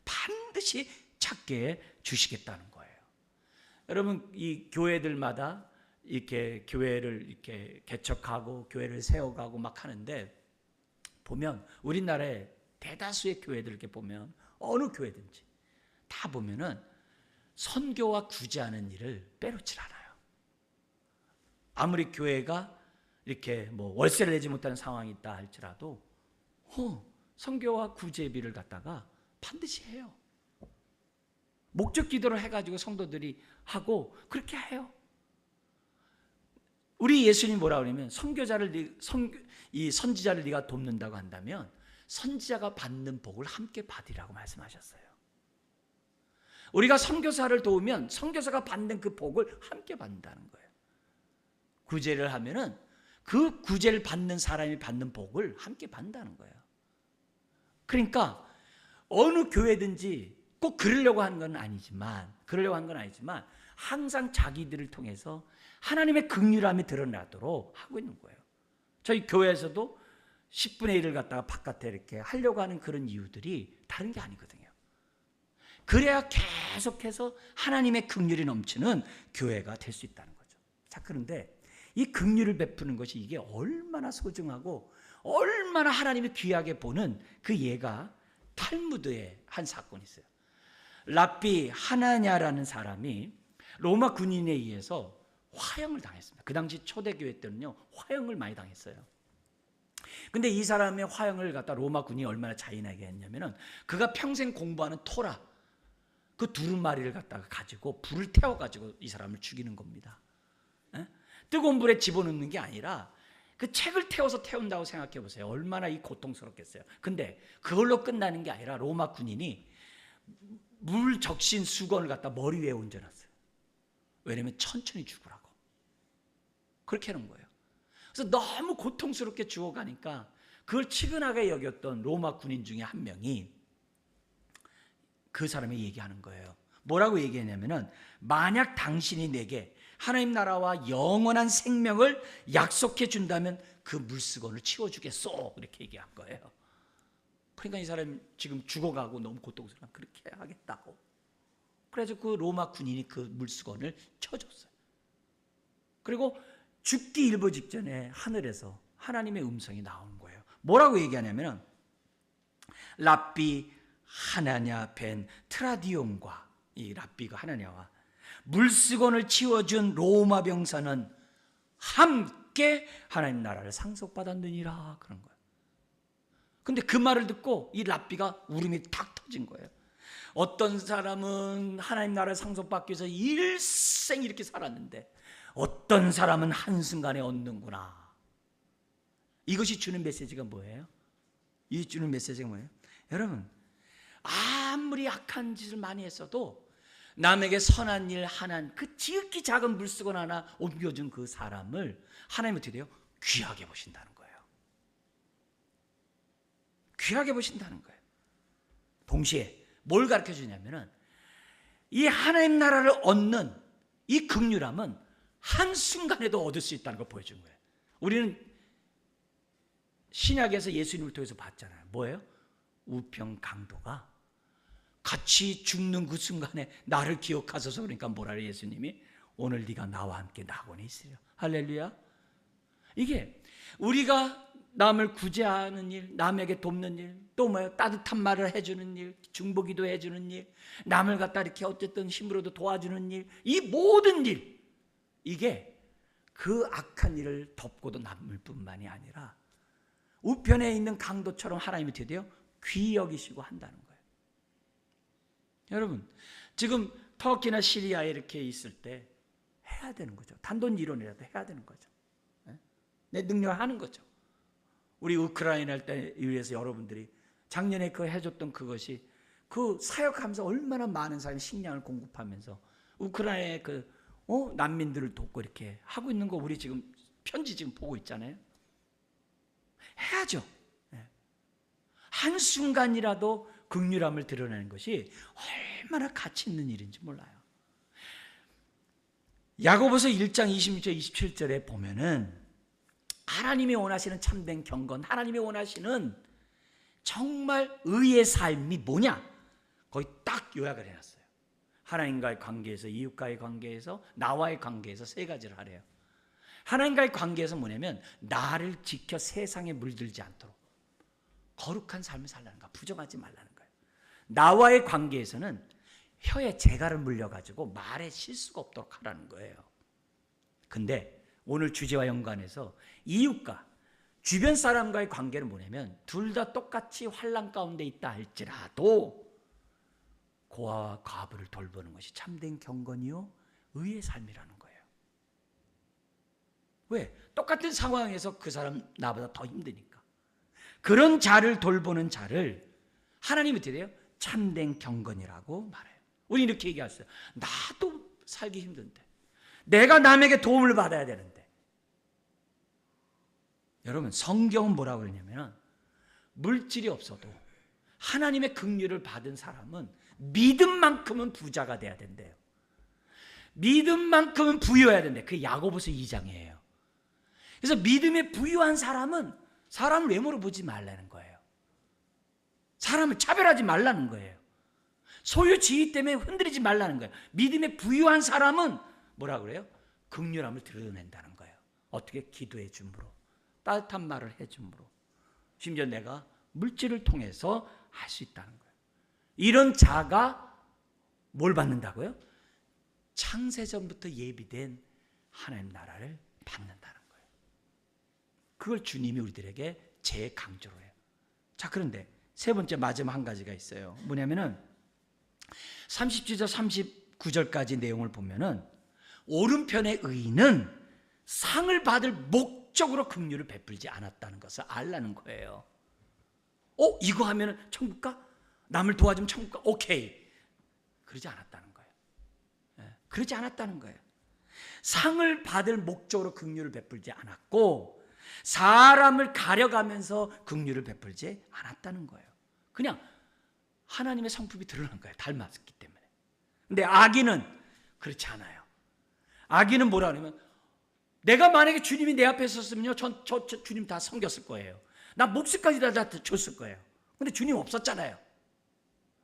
반드시 찾게 해 주시겠다는 거예요. 여러분, 이 교회들마다 이렇게 교회를 이렇게 개척하고 교회를 세워가고 막 하는데 보면 우리나라의 대다수의 교회들 이렇게 보면 어느 교회든지 다 보면은 선교와 구제하는 일을 빼놓질 않아요. 아무리 교회가 이렇게 뭐 월세를 내지 못하는 상황이 있다 할지라도 선교와 구제비를 갖다가 반드시 해요. 목적 기도를 해가지고 성도들이 하고 그렇게 해요. 우리 예수님 뭐라 그러냐면 이 선지자를 네가 돕는다고 한다면 선지자가 받는 복을 함께 받으라고 말씀하셨어요. 우리가 선교사를 도우면 선교사가 받는 그 복을 함께 받는다는 거예요. 구제를 하면은 그 구제를 받는 사람이 받는 복을 함께 받는다는 거예요. 그러니까 어느 교회든지 꼭 그러려고 하는 건 아니지만 항상 자기들을 통해서 하나님의 긍휼함이 드러나도록 하고 있는 거예요. 저희 교회에서도 10분의 1을 갖다가 바깥에 이렇게 하려고 하는 그런 이유들이 다른 게 아니거든요. 그래야 계속해서 하나님의 긍휼이 넘치는 교회가 될 수 있다는 거죠. 자, 그런데 이 긍휼을 베푸는 것이 이게 얼마나 소중하고 얼마나 하나님이 귀하게 보는 그 예가 탈무드에 한 사건이 있어요. 랍비 하나냐라는 사람이 로마 군인에 의해서 화형을 당했습니다. 그 당시 초대교회 때는요, 화형을 많이 당했어요. 근데 이 사람의 화형을 갖다 로마 군이 얼마나 잔인하게 했냐면은 그가 평생 공부하는 토라 그 두루마리를 갖다가 가지고 불을 태워가지고 이 사람을 죽이는 겁니다. 에? 뜨거운 불에 집어넣는 게 아니라 그 책을 태워서 태운다고 생각해 보세요. 얼마나 이 고통스럽겠어요. 근데 그걸로 끝나는 게 아니라 로마 군인이 물 적신 수건을 갖다 머리 위에 얹어놨어요. 왜냐면 천천히 죽으라고. 그렇게 하는 거예요. 그래서 너무 고통스럽게 죽어가니까 그걸 치근하게 여겼던 로마 군인 중에 한 명이 그 사람이 얘기하는 거예요. 뭐라고 얘기했냐면은 만약 당신이 내게 하나님 나라와 영원한 생명을 약속해 준다면 그 물수건을 치워주겠소. 이렇게 얘기한 거예요. 그러니까 이 사람이 지금 죽어가고 너무 고통스러워. 그렇게 하겠다고. 그래서 그 로마 군인이 그 물수건을 쳐줬어요. 그리고 죽기 일보 직전에 하늘에서 하나님의 음성이 나오는 거예요. 뭐라고 얘기하냐면 랍비 하나냐 벤 트라디온과 이 랍비가 하나냐와 물수건을 치워준 로마 병사는 함께 하나님 나라를 상속받았느니라 그런 거예요. 근데 그 말을 듣고 이 랍비가 울음이 탁 터진 거예요. 어떤 사람은 하나님 나라를 상속받기 위해서 일생 이렇게 살았는데 어떤 사람은 한순간에 얻는구나. 이것이 주는 메시지가 뭐예요? 이 주는 메시지가 뭐예요? 여러분, 아무리 악한 짓을 많이 했어도 남에게 선한 일 하나, 그 지극히 작은 물수건 하나 옮겨준 그 사람을 하나님은 어떻게 돼요? 귀하게 보신다는 거예요. 귀하게 보신다는 거예요. 동시에 뭘 가르쳐 주냐면은 이 하나님 나라를 얻는 이 긍휼함은 한순간에도 얻을 수 있다는 걸 보여준 거예요. 우리는 신약에서 예수님을 통해서 봤잖아요. 뭐예요? 우평 강도가 같이 죽는 그 순간에 나를 기억하소서. 그러니까 뭐라 그래요? 예수님이 오늘 네가 나와 함께 낙원에 있으려. 할렐루야. 이게 우리가 남을 구제하는 일, 남에게 돕는 일, 또 뭐예요? 따뜻한 말을 해주는 일, 중보기도 해주는 일, 남을 갖다 이렇게 어쨌든 힘으로도 도와주는 일, 이 모든 일, 이게 그 악한 일을 덮고도 남을 뿐만이 아니라 우편에 있는 강도처럼 하나님이 되되어 귀히 여기시고 한다는 거예요. 여러분, 지금 터키나 시리아에 이렇게 있을 때 해야 되는 거죠. 단돈 이론이라도 해야 되는 거죠. 내 능력을 하는 거죠. 우리 우크라이나 할 때 위해서 여러분들이 작년에 그 해줬던 그것이 그 사역하면서 얼마나 많은 사람이 식량을 공급하면서 우크라이나의 그 난민들을 돕고 이렇게 하고 있는 거 우리 지금 편지 지금 보고 있잖아요. 해야죠. 한순간이라도 긍휼함을 드러내는 것이 얼마나 가치 있는 일인지 몰라요. 야고보서 1장 26절 27절에 보면은 하나님이 원하시는 참된 경건, 하나님이 원하시는 정말 의의 삶이 뭐냐? 거의 딱 요약을 해놨어요. 하나님과의 관계에서, 이웃과의 관계에서, 나와의 관계에서 세 가지를 하래요. 하나님과의 관계에서 뭐냐면 나를 지켜 세상에 물들지 않도록 거룩한 삶을 살라는 거야. 부정하지 말라는 거예요. 나와의 관계에서는 혀에 재갈을 물려가지고 말에 실수가 없도록 하라는 거예요. 근데 오늘 주제와 연관해서 이웃과 주변 사람과의 관계는 뭐냐면 둘 다 똑같이 환난 가운데 있다 할지라도 고아와 과부를 돌보는 것이 참된 경건이요 의의 삶이라는 거예요. 왜? 똑같은 상황에서 그 사람 나보다 더 힘드니까. 그런 자를 돌보는 자를 하나님이 어떻게 돼요? 참된 경건이라고 말해요. 우리 이렇게 얘기했어요. 나도 살기 힘든데 내가 남에게 도움을 받아야 되는데. 여러분, 성경은 뭐라고 그러냐면 물질이 없어도 하나님의 긍휼을 받은 사람은 믿음만큼은 부자가 돼야 된대요. 믿음만큼은 부유해야 된대. 그게 야고보서 2장이에요. 그래서 믿음에 부유한 사람은 사람을 외모로 보지 말라는 거예요. 사람을 차별하지 말라는 거예요. 소유 지위 때문에 흔들리지 말라는 거예요. 믿음에 부유한 사람은 뭐라 그래요? 긍휼함을 드러낸다는 거예요. 어떻게? 기도해 줌으로, 따뜻한 말을 해 줌으로, 심지어 내가 물질을 통해서 할 수 있다는 거예요. 이런 자가 뭘 받는다고요? 창세전부터 예비된 하나님 나라를 받는다는 거예요. 그걸 주님이 우리들에게 재강조를 해요. 자, 그런데 세 번째 마지막 한 가지가 있어요. 뭐냐면은 37절 39절까지 내용을 보면은 오른편의 의인은 상을 받을 목적으로 긍휼을 베풀지 않았다는 것을 알라는 거예요. 이거 하면은 천국 가? 남을 도와주면 천국 가? 오케이. 그러지 않았다는 거예요. 그러지 않았다는 거예요. 상을 받을 목적으로 긍휼을 베풀지 않았고 사람을 가려가면서 긍휼을 베풀지 않았다는 거예요. 그냥 하나님의 성품이 드러난 거예요. 닮았기 때문에. 근데 악인은 그렇지 않아요. 악인은 뭐라 하냐면 내가 만약에 주님이 내 앞에 있었으면요 저 주님 다 섬겼을 거예요. 나 목숨까지 다 줬을 거예요. 근데 주님 없었잖아요.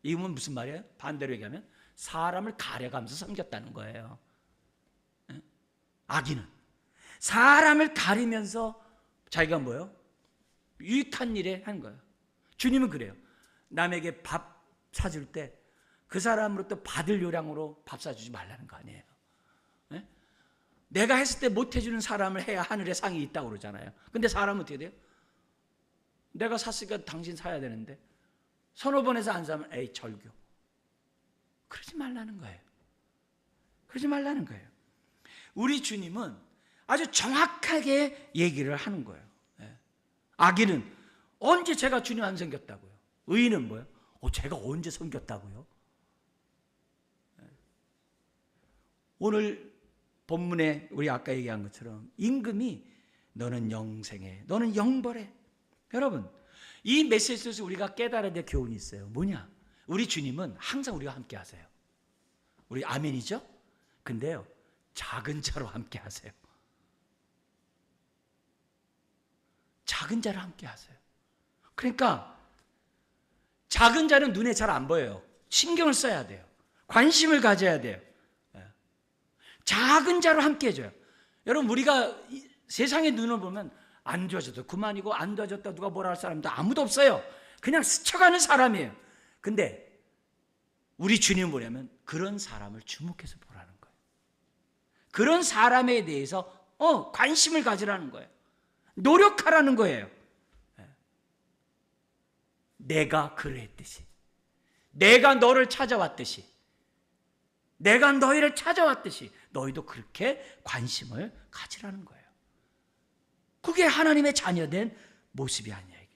이건 무슨 말이에요? 반대로 얘기하면 사람을 가려가면서 섬겼다는 거예요. 악인은 사람을 가리면서 자기가 뭐예요? 유익한 일에 하는 거예요. 주님은 그래요. 남에게 밥 사줄 때 그 사람으로부터 받을 요량으로 밥 사주지 말라는 거 아니에요. 내가 했을 때 못 해주는 사람을 해야 하늘에 상이 있다고 그러잖아요. 근데 사람은 어떻게 돼요? 내가 샀으니까 당신 사야 되는데 서너 번 해서 안 사면 에이 절교. 그러지 말라는 거예요. 그러지 말라는 거예요. 우리 주님은 아주 정확하게 얘기를 하는 거예요. 악인은 언제 제가 주님 안 섬겼다고요? 의인은 뭐예요? 제가 언제 섬겼다고요? 오늘 본문에 우리 아까 얘기한 것처럼 임금이 너는 영생해, 너는 영벌해. 여러분, 이 메시지에서 우리가 깨달아야 될 교훈이 있어요. 뭐냐? 우리 주님은 항상 우리와 함께 하세요. 우리 아멘이죠? 근데요, 작은 자로 함께 하세요. 작은 자로 함께 하세요. 그러니까 작은 자는 눈에 잘 안 보여요. 신경을 써야 돼요. 관심을 가져야 돼요. 작은 자로 함께 해줘요. 여러분, 우리가 세상의 눈을 보면 안 도와줘도 그만이고 안 도와줬다 누가 뭐라 할 사람도 아무도 없어요. 그냥 스쳐가는 사람이에요. 근데 우리 주님은 뭐냐면 그런 사람을 주목해서 보라는 거예요. 그런 사람에 대해서 관심을 가지라는 거예요. 노력하라는 거예요. 내가 그랬듯이, 내가 너를 찾아왔듯이, 내가 너희를 찾아왔듯이 너희도 그렇게 관심을 가지라는 거예요. 그게 하나님의 자녀된 모습이 아니야. 이게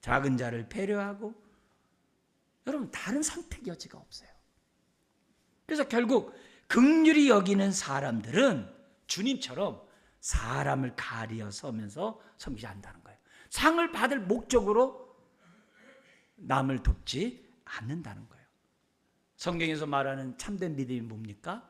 작은 자를 배려하고, 여러분 다른 선택 여지가 없어요. 그래서 결국 긍휼히 여기는 사람들은 주님처럼 사람을 가리어 서면서 섬기지 않는다는 거예요. 상을 받을 목적으로 남을 돕지 않는다는 거예요. 성경에서 말하는 참된 믿음이 뭡니까?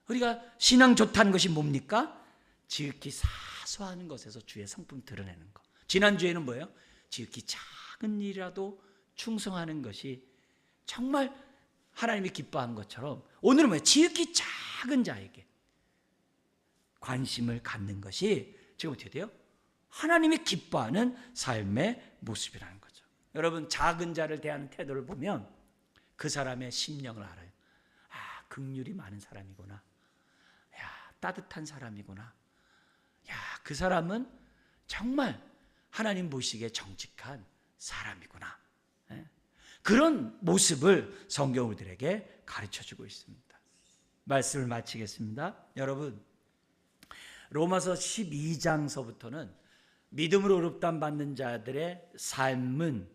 우리가 신앙 좋다는 것이 뭡니까? 지극히 사소한 것에서 주의 성품 드러내는 것. 지난주에는 뭐예요? 지극히 작은 일이라도 충성하는 것이 정말 하나님이 기뻐한 것처럼, 오늘은 뭐예요? 지극히 작은 자에게 관심을 갖는 것이 지금 어떻게 돼요? 하나님이 기뻐하는 삶의 모습이라는 거죠. 여러분, 작은 자를 대하는 태도를 보면 그 사람의 심령을 알아요. 아, 긍휼이 많은 사람이구나. 야, 따뜻한 사람이구나. 야, 그 사람은 정말 하나님 보시기에 정직한 사람이구나. 그런 모습을 성경 우리들에게 가르쳐주고 있습니다. 말씀을 마치겠습니다. 여러분, 로마서 12장서부터는 믿음으로 의롭다함 받는 자들의 삶은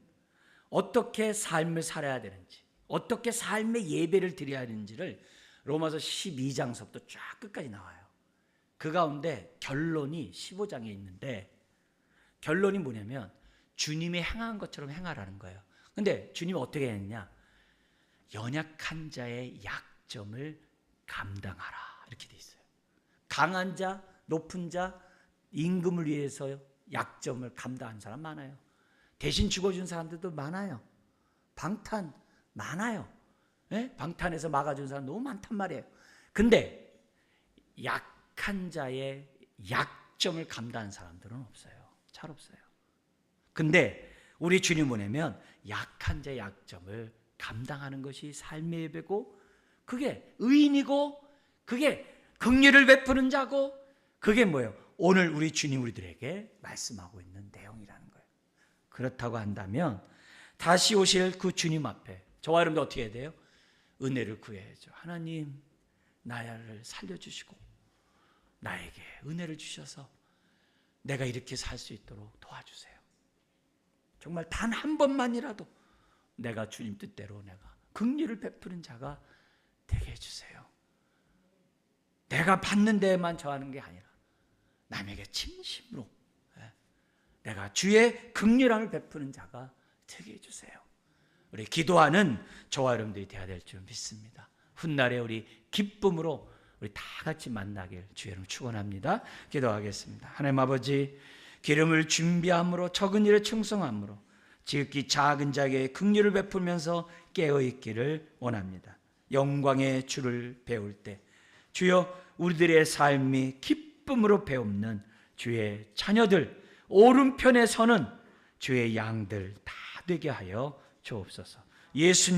어떻게 삶을 살아야 되는지, 어떻게 삶의 예배를 드려야 하는지를 로마서 12장서부터 쫙 끝까지 나와요. 그 가운데 결론이 15장에 있는데, 결론이 뭐냐면 주님이 행한 것처럼 행하라는 거예요. 근데 주님이 어떻게 했냐? 연약한 자의 약점을 감당하라, 이렇게 돼 있어요. 강한 자, 높은 자, 임금을 위해서 약점을 감당한 사람 많아요. 대신 죽어준 사람들도 많아요. 방탄 많아요. 방탄에서 막아준 사람 너무 많단 말이에요. 근데 약한 자의 약점을 감당한 사람들은 없어요. 잘 없어요. 근데 우리 주님 보내면 약한 자의 약점을 감당하는 것이 삶의 예배고, 그게 의인이고, 그게 긍휼을 베푸는 자고, 그게 뭐예요? 오늘 우리 주님 우리들에게 말씀하고 있는 내용이라는 거예요. 그렇다고 한다면 다시 오실 그 주님 앞에 저와 여러분도 어떻게 해야 돼요? 은혜를 구해야죠. 하나님, 나를 살려주시고 나에게 은혜를 주셔서 내가 이렇게 살 수 있도록 도와주세요. 정말 단 한 번만이라도 내가 주님 뜻대로 내가 긍휼을 베푸는 자가 되게 해주세요. 내가 받는 데에만 저하는 게 아니라 남에게 진심으로 내가 주의 긍휼함을 베푸는 자가 되게 해주세요. 우리 기도하는 저와 여러분들이 되어야 될 줄 믿습니다. 훗날에 우리 기쁨으로 우리 다 같이 만나길 주의 이름으로 축원합니다. 기도하겠습니다. 하나님 아버지, 기름을 준비함으로, 적은 일에 충성함으로 지극히 작은 자에게 긍휼을 베풀면서 깨어있기를 원합니다. 영광의 주를 배울 때 주여, 우리들의 삶이 기쁨으로 배움는 주의 자녀들, 오른편에 서는 주의 양들 다 되게 하여 주옵소서. 예수님